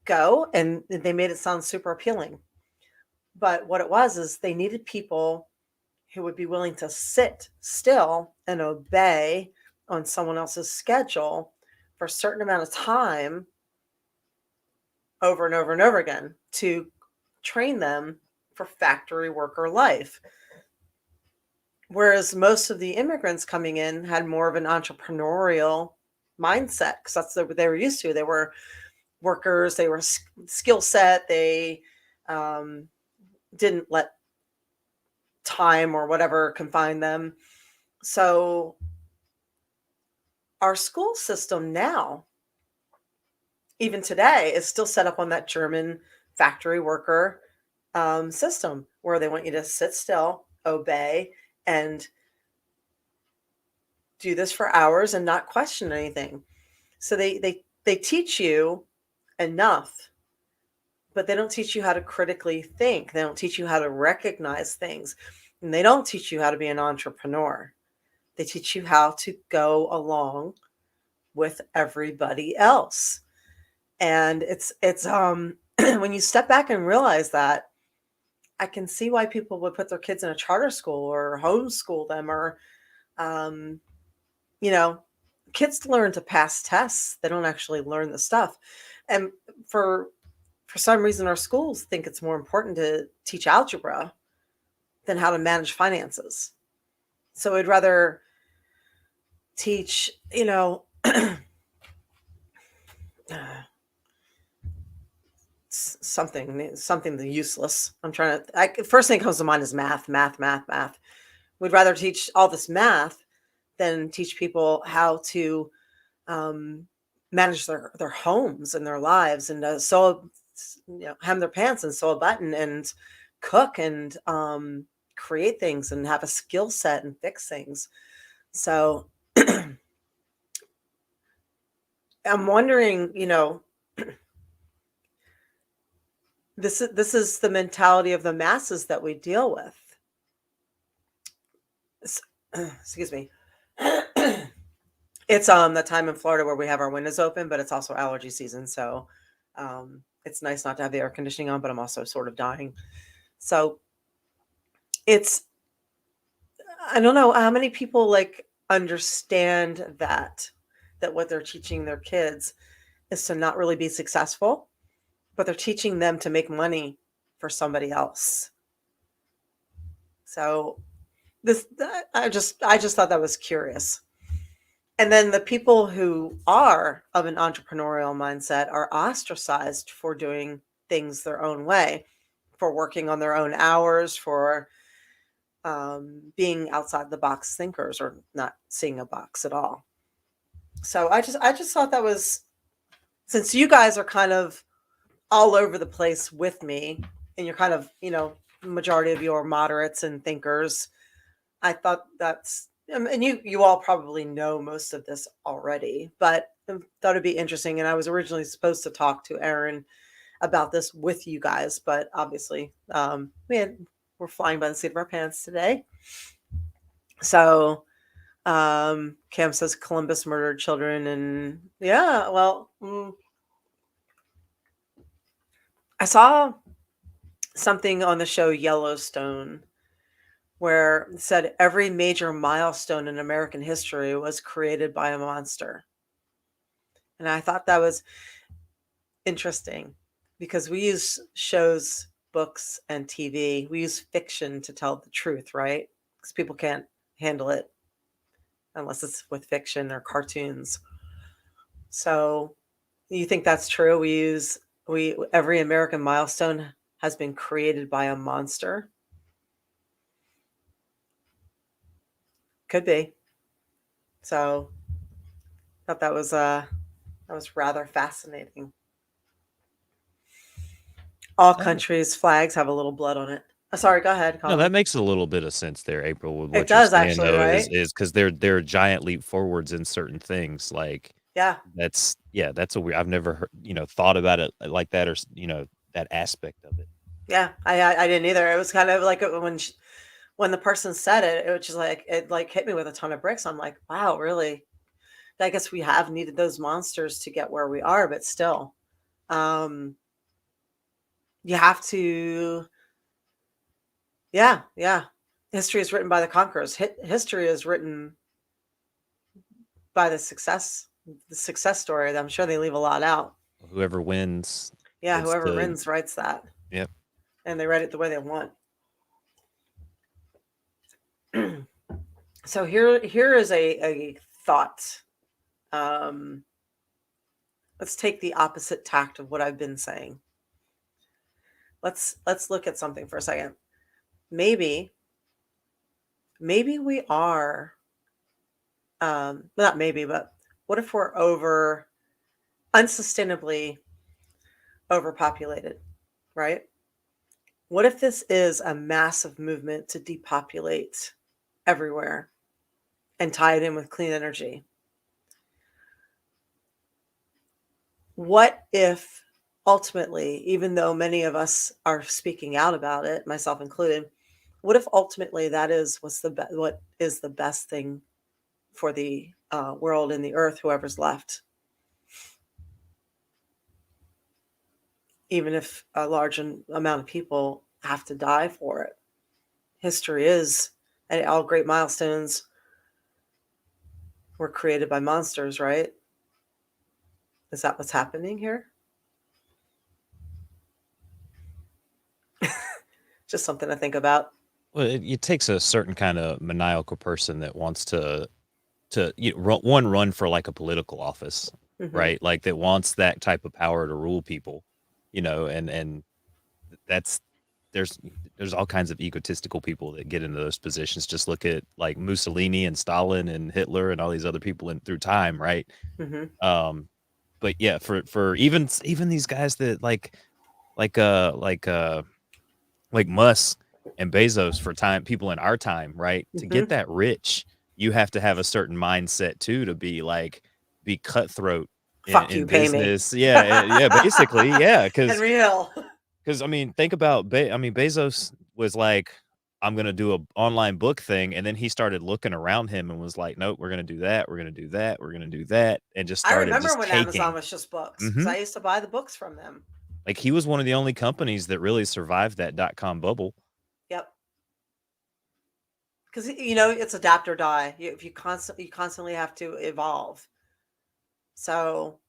go, and they made it sound super appealing. But what it was is they needed people who would be willing to sit still and obey on someone else's schedule for a certain amount of time over and over and over again to train them for factory worker life. Whereas most of the immigrants coming in had more of an entrepreneurial mindset because that's what they were used to. They were workers, they were skill set, they didn't let time or whatever confine them. So our school system now, even today, is still set up on that German factory worker system where they want you to sit still, obey, and do this for hours and not question anything. So they teach you enough, but they don't teach you how to critically think. They don't teach you how to recognize things. And they don't teach you how to be an entrepreneur. They teach you how to go along with everybody else. And it's when you step back and realize that, I can see why people would put their kids in a charter school or homeschool them, or kids learn to pass tests. They don't actually learn the stuff. And for some reason, our schools think it's more important to teach algebra than how to manage finances. So I'd rather teach, something useless. First thing that comes to mind is math. We'd rather teach all this math than teach people how to manage their homes and their lives, and hem their pants and sew a button and cook and create things and have a skill set and fix things. So I'm wondering, this is the mentality of the masses that we deal with. Excuse me. It's the time in Florida where we have our windows open, but it's also allergy season, so it's nice not to have the air conditioning on, but I'm also sort of dying. So I don't know how many people like understand that what they're teaching their kids is to not really be successful, but they're teaching them to make money for somebody else. So I just thought that was curious. And then the people who are of an entrepreneurial mindset are ostracized for doing things their own way, for working on their own hours, for being outside the box thinkers or not seeing a box at all. So I just thought that was, since you guys are kind of all over the place with me and you're kind of, majority of you are moderates and thinkers, I thought that's, and you all probably know most of this already, but I thought it'd be interesting. And I was originally supposed to talk to Aron about this with you guys, but obviously we're flying by the seat of our pants today. So Cam says Columbus murdered children, and yeah, well, I saw something on the show Yellowstone where it said every major milestone in American history was created by a monster. And I thought that was interesting because we use shows, books, and TV. We use fiction to tell the truth, right? Because people can't handle it unless it's with fiction or cartoons. So you think that's true? Every American milestone has been created by a monster. Could be. So I thought that was rather fascinating. All countries' flags have a little blood on it. Sorry, go ahead, Colin. No, that makes a little bit of sense there, April. With what It does you're saying, actually, though, right? is because they're a giant leap forwards in certain things. Like that's a weird. I've never heard, thought about it like that, or that aspect of it. Yeah, I didn't either. It was kind of like when the person said it, it was just like it like hit me with a ton of bricks. I'm like, wow, really? I guess we have needed those monsters to get where we are, but still, you have to. Yeah. History is written by the conquerors. History is written by the success story. I'm sure they leave a lot out. Whoever wins. Yeah, whoever wins writes that. Yep. And they write it the way they want. So here is a thought. Let's take the opposite tact of what I've been saying. Let's look at something for a second. Maybe we are not maybe, but what if we're unsustainably overpopulated, right? What if this is a massive movement to depopulate everywhere and tie it in with clean energy? What if ultimately, even though many of us are speaking out about it, myself included, what if ultimately that is what is the best thing for the world and the earth, whoever's left? Even if a large amount of people have to die for it. History is, and all great milestones were created by monsters, right? Is that what's happening here? Just something to think about. Well, it takes a certain kind of maniacal person that wants to run for like a political office, right? Like that wants that type of power to rule people, and that's there's all kinds of egotistical people that get into those positions. Just look at like Mussolini and Stalin and Hitler and all these other people through time, right? But yeah, for even these guys that like Musk and Bezos for people in our time, right? To get that rich, you have to have a certain mindset too, to be cutthroat Fuck in you, pay me. business. Yeah, basically, yeah, because And real. Because I mean, think about Bezos was like, I'm gonna do a online book thing, and then he started looking around him and was like, nope, we're gonna do that, we're gonna do that, we're gonna do that, and just I started remember just when Amazon taking. was just books because Hmm. I used to buy the books from them. Like he was one of the only companies that really survived that .com bubble. Yep. Because it's adapt or die. If you constantly have to evolve. So,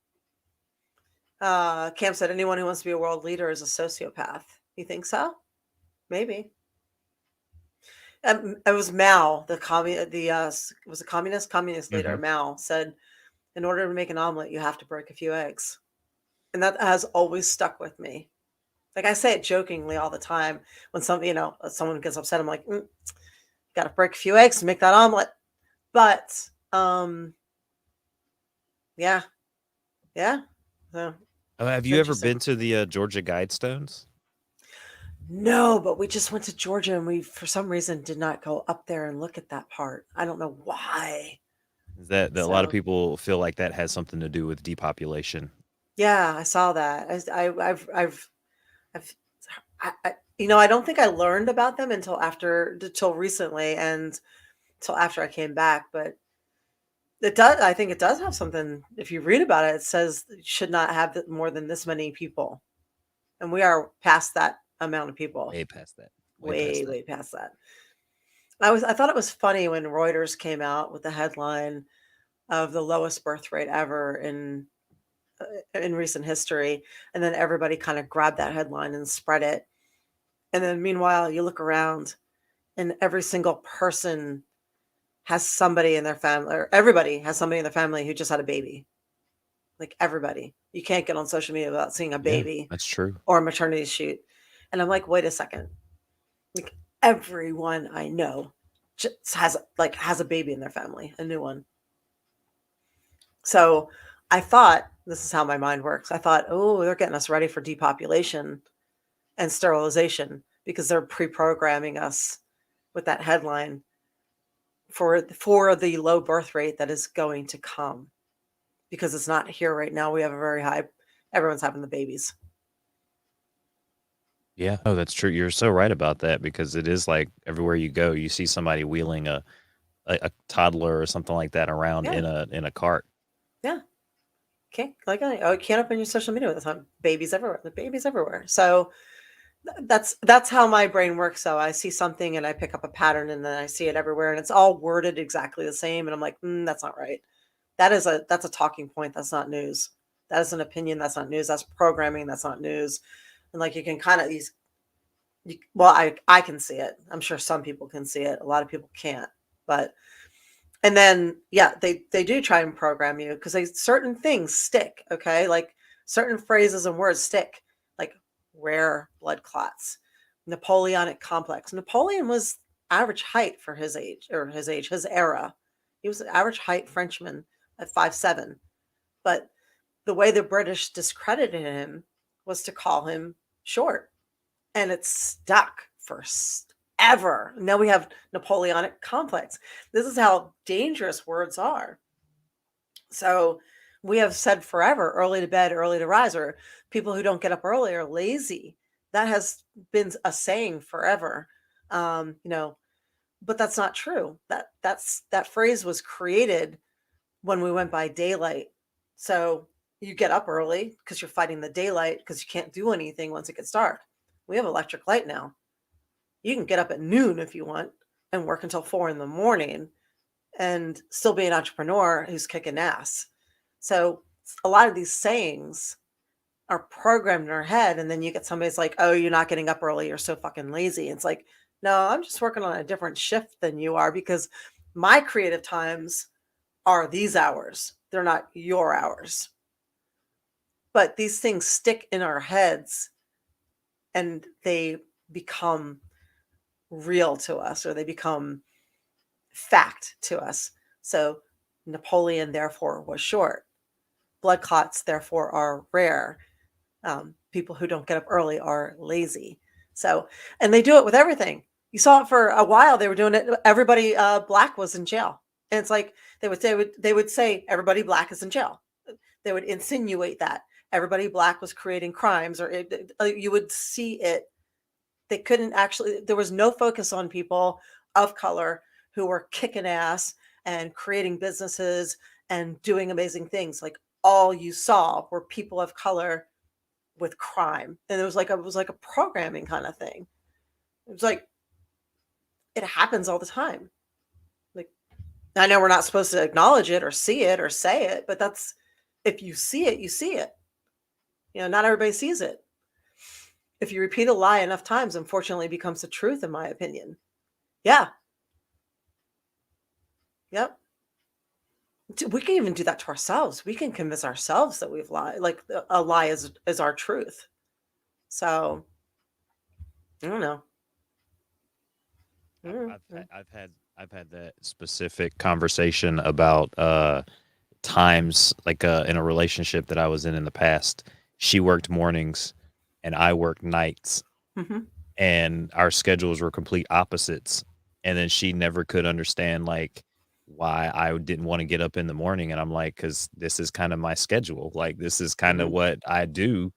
Cam said anyone who wants to be a world leader is a sociopath. You think so? Maybe. It was Mao, was a communist leader. Hmm. Mao said, in order to make an omelet, you have to break a few eggs, and that has always stuck with me. Like I say it jokingly all the time when someone gets upset. I'm like, got to break a few eggs to make that omelet. But yeah, yeah. So, Have it's you ever interesting. been to the Georgia Guidestones? No, but we just went to Georgia and we, for some reason, did not go up there and look at that part. I don't know why. Is that a lot of So, people feel like that has something to do with depopulation? yeah, I saw that. I've, I don't think I learned about them until recently and until after I came back. But I think it does have something. If you read about it, it says it should not have more than this many people, and we are past that amount of people. Way past that. Way past Way, that. way past that. I thought it was funny when Reuters came out with the headline of the lowest birth rate ever in recent history, and then everybody kind of grabbed that headline and spread it. And then meanwhile, you look around and every single person has somebody in their family, or everybody has somebody in their family who just had a baby. Like everybody. You can't get on social media without seeing a Yeah, baby that's true. or a maternity shoot. And I'm like, wait a second. Like everyone I know just has a baby in their family, a new one. So I thought, this is how my mind works. I thought, oh, they're getting us ready for depopulation and sterilization because they're pre-programming us with that headline for the low birth rate that is going to come, because it's not here right now. We have a very high, everyone's having the babies. Yeah. Oh, that's true. You're so right about that because it is like everywhere you go, you see somebody wheeling a toddler or something like that around Yeah. in a cart. Yeah. Okay. Like, oh, you can't open your social media with time. Babies everywhere. The babies everywhere. So that's how my brain works. So I see something and I pick up a pattern and then I see it everywhere and it's all worded exactly the same. And I'm like, that's not right. That's a talking point. That's not news. That is an opinion. That's not news. That's programming. That's not news. And like you can kind of I can see it. I'm sure some people can see it. A lot of people can't. But and then yeah, they do try and program you because certain things stick. Okay, like certain phrases and words stick. Like rare blood clots, Napoleonic complex. Napoleon was average height for his era. He was an average height Frenchman at 5'7". But the way the British discredited him was to call him short. And it's stuck forever. Now we have Napoleonic complex. This is how dangerous words are. So we have said forever, early to bed, early to rise, or people who don't get up early are lazy. That has been a saying forever. But that's not true. That phrase was created when we went by daylight. So you get up early because you're fighting the daylight because you can't do anything once it gets dark. We have electric light now. You can get up at noon if you want and work until 4 a.m. and still be an entrepreneur who's kicking ass. So a lot of these sayings are programmed in our head. And then you get somebody's like, oh, you're not getting up early. You're so fucking lazy. It's like, no, I'm just working on a different shift than you are because my creative times are these hours. They're not your hours. But these things stick in our heads and they become real to us, or they become fact to us. So Napoleon, therefore, was short. Blood clots, therefore, are rare. People who don't get up early are lazy. So, and they do it with everything. You saw it for a while. They were doing it. Everybody black was in jail. And it's like they would say everybody black is in jail. They would insinuate that. everybody black was creating crimes, or you would see it. They couldn't actually, there was no focus on people of color who were kicking ass and creating businesses and doing amazing things. Like all you saw were people of color with crime. And it was like a programming kind of thing. It was like, it happens all the time. Like, I know we're not supposed to acknowledge it or see it or say it, but that's, if you see it, you see it. You know, not everybody sees it. If you repeat a lie enough times, unfortunately, it becomes the truth, in my opinion. Yeah. Yep. We can even do that to ourselves. We can convince ourselves that we've lied. Like a lie is our truth. So, I don't know. I've had that specific conversation about times like in a relationship that I was in the past. She worked mornings and I worked nights, and our schedules were complete opposites. And then she never could understand like why I didn't want to get up in the morning. And I'm like, because this is kind of my schedule. Like this is kind of what I do.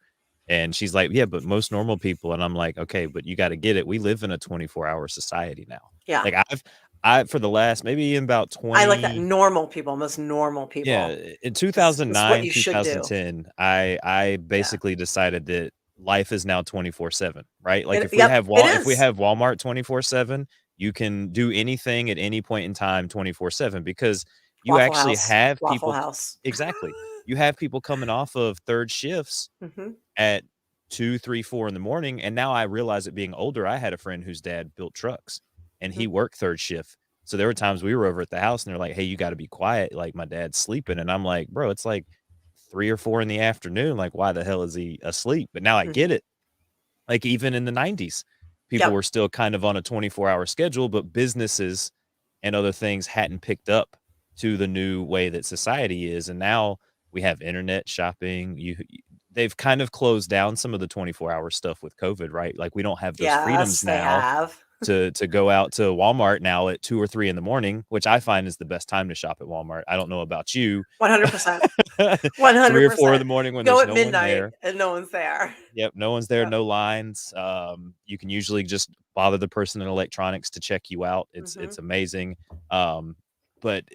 And she's like, yeah, but most normal people. And I'm like, okay, but you got to get it. We live in a 24-hour society now. Yeah. Like I for the last maybe in about 20. I like that normal people, most normal people. Yeah. In 2009, It's what you 2010, I basically decided that life is now 24/7, right? Like if we have Walmart 24/7, you can do anything at any point in time 24/7 because you Waffle actually House. have Waffle people House. Exactly. You have people coming off of third shifts at 2, 3, 4 in the morning. And now I realize that being older, I had a friend whose dad built trucks and he worked third shift. So there were times we were over at the house and they're like, hey, you got to be quiet. Like my dad's sleeping. And I'm like, bro, it's like 3 or 4 in the afternoon. Like, why the hell is he asleep? But now I get it. Like even in the 90s, people were still kind of on a 24-hour schedule, but businesses and other things hadn't picked up to the new way that society is. And now we have internet shopping. They've kind of closed down some of the 24-hour stuff with COVID, right? Like we don't have those freedoms now to go out to Walmart now at 2 or 3 in the morning, which I find is the best time to shop at Walmart. I don't know about you. 100%. 100%. 3 or 4 in the morning when there's no one there. And no one's there. Yep, no one's there, no lines. You can usually just bother the person in electronics to check you out. It's amazing. But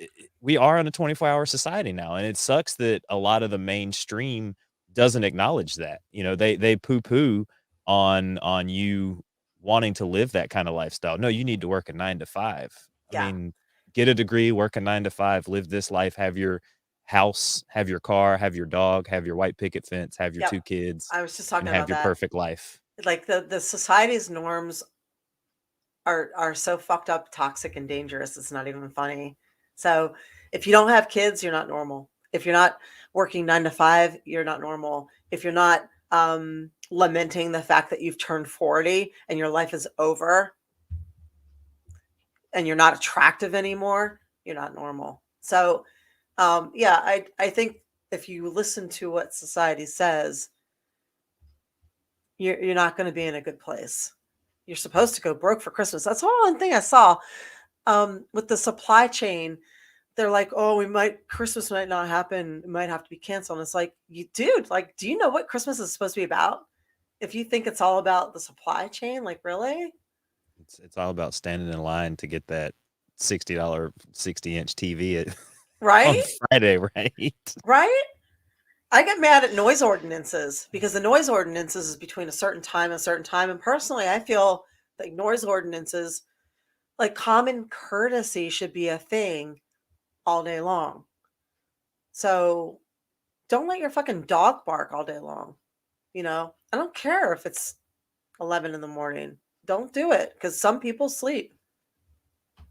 we are in a 24-hour society now, and it sucks that a lot of the mainstream doesn't acknowledge that. You know, they poo-poo on you wanting to live that kind of lifestyle. No, you need to work a 9 to 5. I mean, get a degree, work a 9 to 5, live this life, have your house, have your car, have your dog, have your white picket fence, have your 2 kids. I was just talking and about have your that. perfect life. Like the society's norms are so fucked up, toxic, and dangerous. It's not even funny. So if you don't have kids, you're not normal. If you're not working 9 to 5, you're not normal. If you're not lamenting the fact that you've turned 40 and your life is over and you're not attractive anymore, you're not normal. So I think if you listen to what society says, you're not going to be in a good place. You're supposed to go broke for Christmas. That's one thing I saw with the supply chain. They're like, oh, Christmas might not happen. It might have to be canceled. And it's like, dude, like, do you know what Christmas is supposed to be about? If you think it's all about the supply chain, like, really? It's all about standing in line to get that $60 60-inch TV right on Friday, right? Right? I get mad at noise ordinances because the noise ordinances is between a certain time and a certain time. And personally, I feel like noise ordinances, like common courtesy, should be a thing all day long. So don't let your fucking dog bark all day long. You know, I don't care if it's 11 in the morning. Don't do it because some people sleep.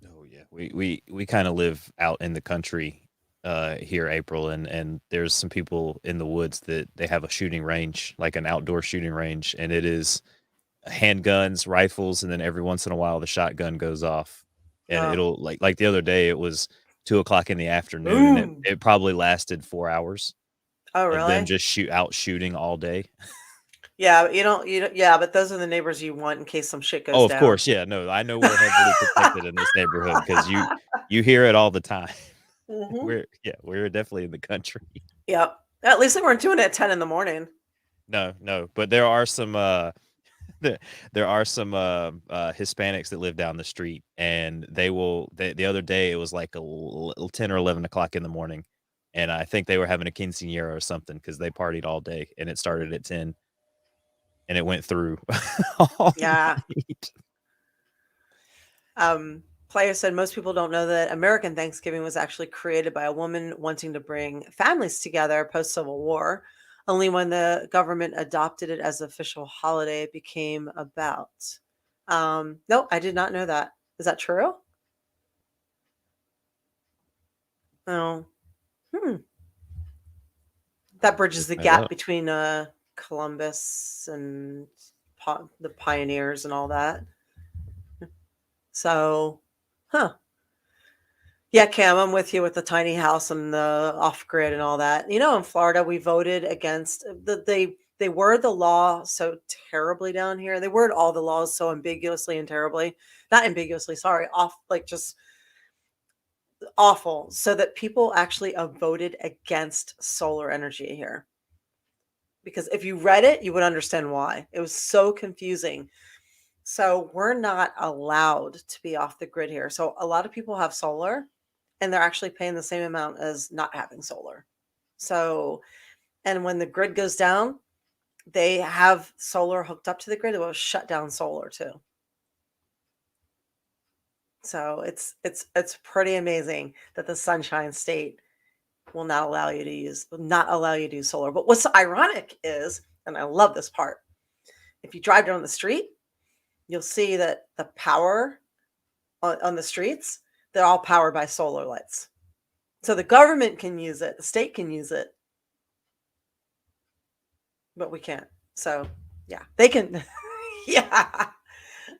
Oh yeah, we kind of live out in the country here, April, and there's some people in the woods that they have a shooting range, like an outdoor shooting range, and it is handguns, rifles, and then every once in a while the shotgun goes off, and it'll like the other day it was 2:00 in the afternoon, and it probably lasted 4 hours. Oh, really? Of them just shooting all day. Yeah, you don't. Yeah, but those are the neighbors you want in case some shit goes down. Oh, of course, yeah. No, I know we're heavily protected in this neighborhood because you hear it all the time. We're definitely in the country. Yep. At least they weren't doing it at 10 in the morning. No, but there are some there are some Hispanics that live down the street, and the other day it was like 10 or 11 o'clock in the morning, and I think they were having a quinceañera or something because they partied all day, and it started at 10, and it went through all Yeah. night. Player said most people don't know that American Thanksgiving was actually created by a woman wanting to bring families together post Civil War. Only when the government adopted it as an official holiday it became about. No, I did not know that. Is that true? No. That bridges the Look that gap up. between Columbus and the pioneers and all that. So, yeah, Cam, I'm with you with the tiny house and the off grid and all that. You know, in Florida, we voted against they word the law so terribly down here. They word all the laws so ambiguously and terribly. Not ambiguously, sorry, off like just awful. So that people actually voted against solar energy here. Because if you read it, you would understand why. It was so confusing. So we're not allowed to be off the grid here. So a lot of people have solar and they're actually paying the same amount as not having solar. So, and when the grid goes down, they have solar hooked up to the grid. It will shut down solar too. So it's pretty amazing that the Sunshine State will not allow you to use solar. But what's ironic is, and I love this part, if you drive down the street, you'll see that the power on the streets, they're all powered by solar lights. So the government can use it, the state can use it, but we can't. So yeah, they can. Yeah,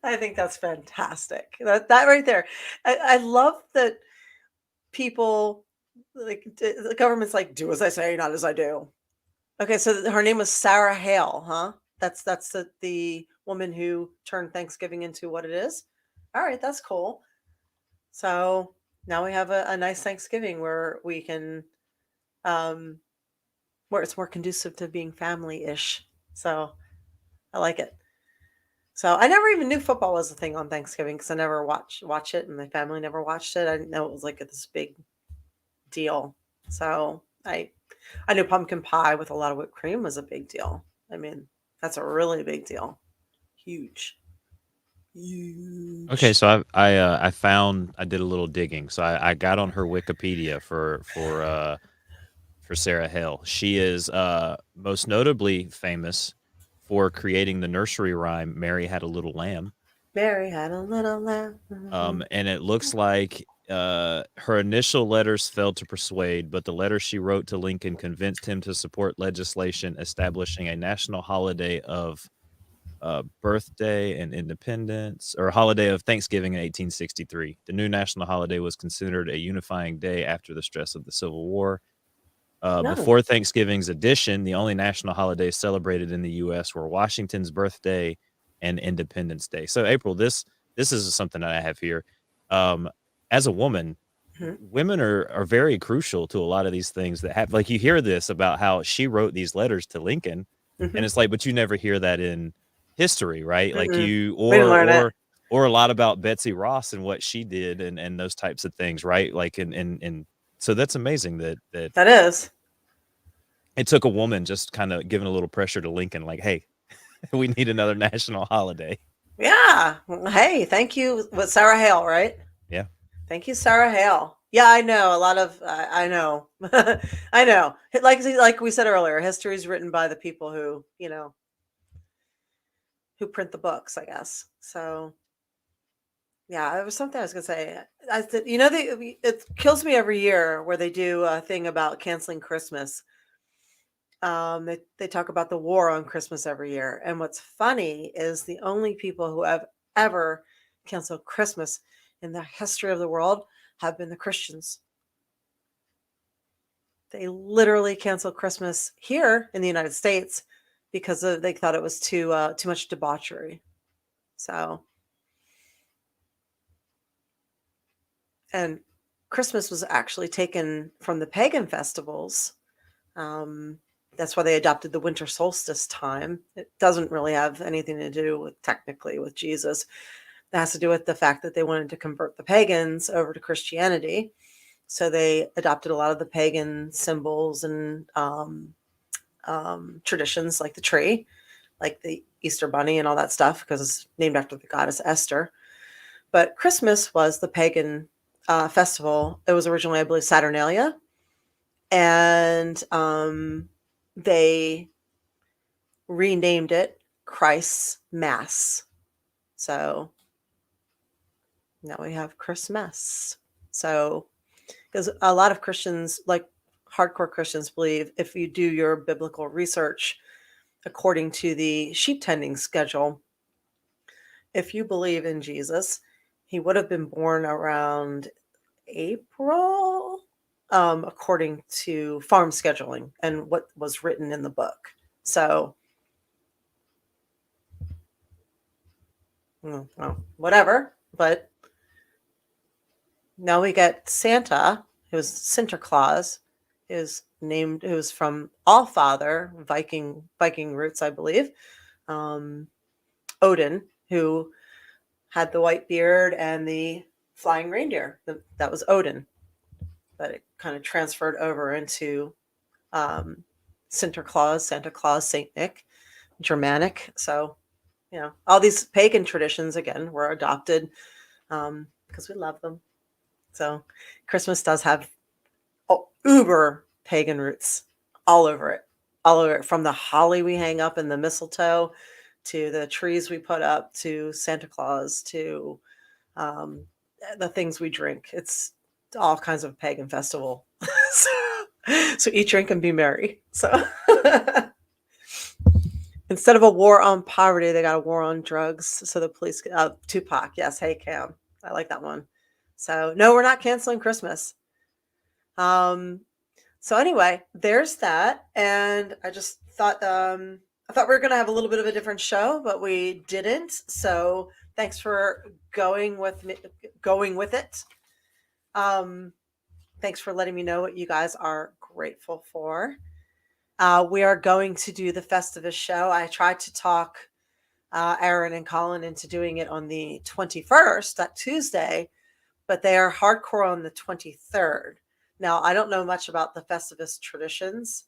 I think that's fantastic. That right there. I love that people like the government's like, do as I say, not as I do. Okay, so her name was Sarah Hale, huh? That's the woman who turned Thanksgiving into what it is. All right, that's cool. So now we have a nice Thanksgiving where we can, where it's more conducive to being family-ish. So I like it. So I never even knew football was a thing on Thanksgiving because I never watch it, and my family never watched it. I didn't know it was like this big deal. So I knew pumpkin pie with a lot of whipped cream was a big deal. I mean, that's a really big deal. Huge. Okay, so I did a little digging. So I got on her Wikipedia for Sarah Hale. She is most notably famous for creating the nursery rhyme "Mary Had a Little Lamb." Mary had a little lamb. And it looks like her initial letters failed to persuade, but the letter she wrote to Lincoln convinced him to support legislation establishing a national holiday of birthday and independence, or holiday of Thanksgiving in 1863. The new national holiday was considered a unifying day after the stress of the Civil War. No. Before Thanksgiving's addition, the only national holidays celebrated in the U.S. were Washington's birthday and Independence Day. So, April, this is something that I have here. As a woman, women are very crucial to a lot of these things that have, like, you hear this about how she wrote these letters to Lincoln, and it's like, but you never hear that in history, right? Like We didn't learn it. or a lot about Betsy Ross and what she did and those types of things, right? Like and so that's amazing that That is. it took a woman just kind of giving a little pressure to Lincoln, like, hey, we need another national holiday. Yeah. Hey, thank you. With Sarah Hale, right? Yeah. Thank you, Sarah Hale. Yeah, I know a lot of. I know. I know. Like we said earlier, history is written by the people who who print the books, I guess. So yeah, there was something I was gonna say. I said, it kills me every year where they do a thing about canceling Christmas. They talk about the war on Christmas every year, and what's funny is the only people who have ever canceled Christmas in the history of the world have been the Christians. They literally canceled Christmas here in the United States because they thought it was too much debauchery. So, and Christmas was actually taken from the pagan festivals That's why they adopted the winter solstice time. It doesn't really have anything to do with technically with Jesus. It has to do with the fact that they wanted to convert the pagans over to Christianity. So they adopted a lot of the pagan symbols and traditions, like the tree, like the Easter bunny and all that stuff, because it's named after the goddess Esther. But Christmas was the pagan festival. It was originally, I believe, Saturnalia. And they renamed it Christ's Mass. So now we have Christmas. So, because a lot of Christians, like hardcore Christians, believe if you do your biblical research according to the sheep tending schedule, if you believe in Jesus, he would have been born around April, according to farm scheduling and what was written in the book. So, well, whatever. But now we get Santa, who's Sinterklaas, is named, who's from Allfather, Viking roots, I believe. Odin, who had the white beard and the flying reindeer. That was Odin. But it kind of transferred over into Sinterklaas, Santa Claus, Saint Nick, Germanic. So, all these pagan traditions, again, were adopted because we love them. So Christmas does have uber pagan roots all over it, from the holly we hang up and the mistletoe to the trees we put up to Santa Claus to the things we drink. It's all kinds of pagan festival. So eat, drink, and be merry. So instead of a war on poverty, they got a war on drugs. So the police, Tupac, yes, hey Cam, I like that one. So no, we're not canceling Christmas. So anyway, there's that, and I just thought we were going to have a little bit of a different show, but we didn't. So thanks for going with it. Thanks for letting me know what you guys are grateful for. We are going to do the Festivus show. I tried to talk Aaron and Colin into doing it on the 21st, that Tuesday, but they are hardcore on the 23rd. Now, I don't know much about the Festivus traditions.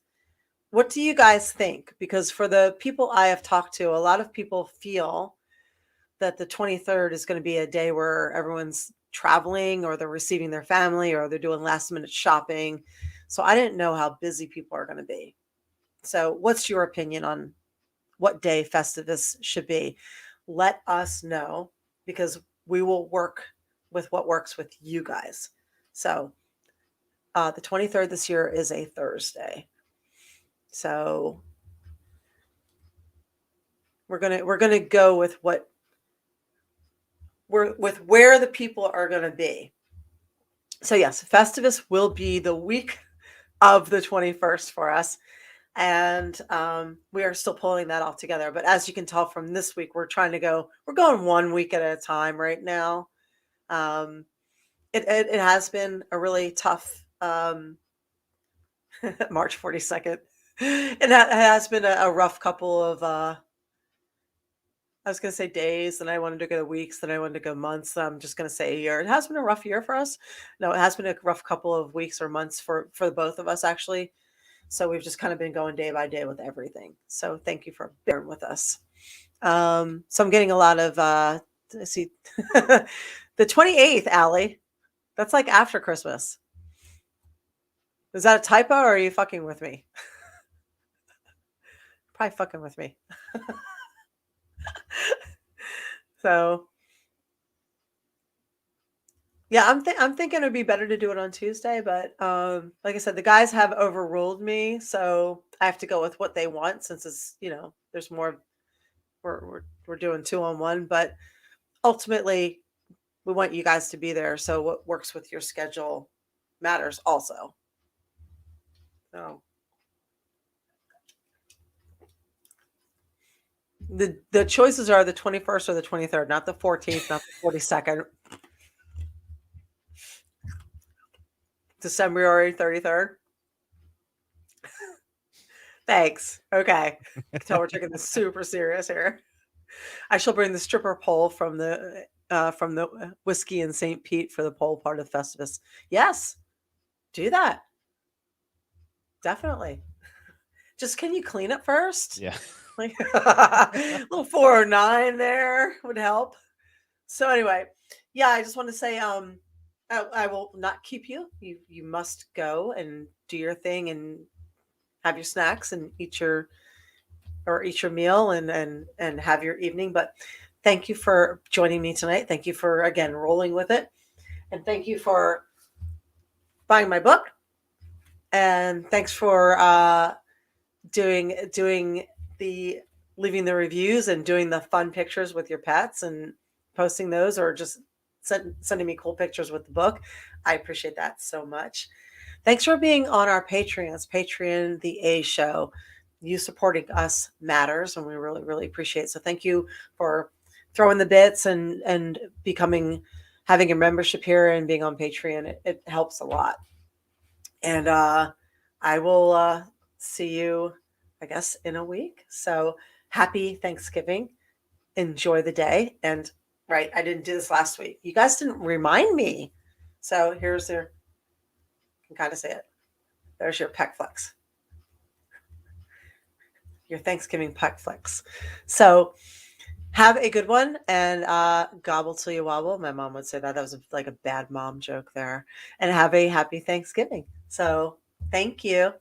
What do you guys think? Because for the people I have talked to, a lot of people feel that the 23rd is going to be a day where everyone's traveling, or they're receiving their family, or they're doing last minute shopping. So I didn't know how busy people are going to be. So what's your opinion on what day Festivus should be? Let us know, because we will work with what works with you guys. So the 23rd this year is a Thursday. So we're gonna go with where the people are gonna be. So yes, Festivus will be the week of the 21st for us. And we are still pulling that all together. But as you can tell from this week, we're going 1 week at a time right now. It has been a really tough March 42nd. It has been a rough couple of I was going to say days, then I wanted to go weeks, then I wanted to go months. I'm just going to say a year. It has been a rough year for us. No, it has been a rough couple of weeks or months for both of us, actually. So we've just kind of been going day by day with everything. So thank you for bearing with us. So I'm getting a lot of, let's see, the 28th, Allie. That's like after Christmas. Is that a typo, or are you fucking with me? Probably fucking with me. So yeah, I'm thinking it'd be better to do it on Tuesday, but like I said, the guys have overruled me, so I have to go with what they want, since it's, there's more. We're doing 2-on-1, but ultimately we want you guys to be there, so what works with your schedule matters also. So the choices are the 21st or the 23rd, not the 14th, not the 42nd. December 33rd. Thanks. Okay. You can tell we're taking this super serious here. I shall bring the stripper pole from the Whiskey in St. Pete for the pole part of Festivus. Yes, do that. Definitely. Just can you clean it first? Yeah. Like a little 409 there would help. So anyway, yeah, I just want to say I will not keep you. You must go and do your thing and have your snacks and eat your meal and have your evening. But thank you for joining me tonight. Thank you for again rolling with it. And thank you for buying my book. And thanks for doing the leaving the reviews and doing the fun pictures with your pets and posting those, or just sending me cool pictures with the book. I appreciate that so much. Thanks for being on our Patreons. Patreon, the A Show. You supporting us matters, and we really, really appreciate it. So thank you for throwing the bits and having a membership here and being on Patreon. It helps a lot. And I will see you, I guess, in a week. So happy Thanksgiving. Enjoy the day. And right, I didn't do this last week. You guys didn't remind me. So here's your, you can kind of say it. There's your pec flex. Your Thanksgiving pec flex. So have a good one, and gobble till you wobble. My mom would say that. That was like a bad mom joke there. And have a happy Thanksgiving. So thank you.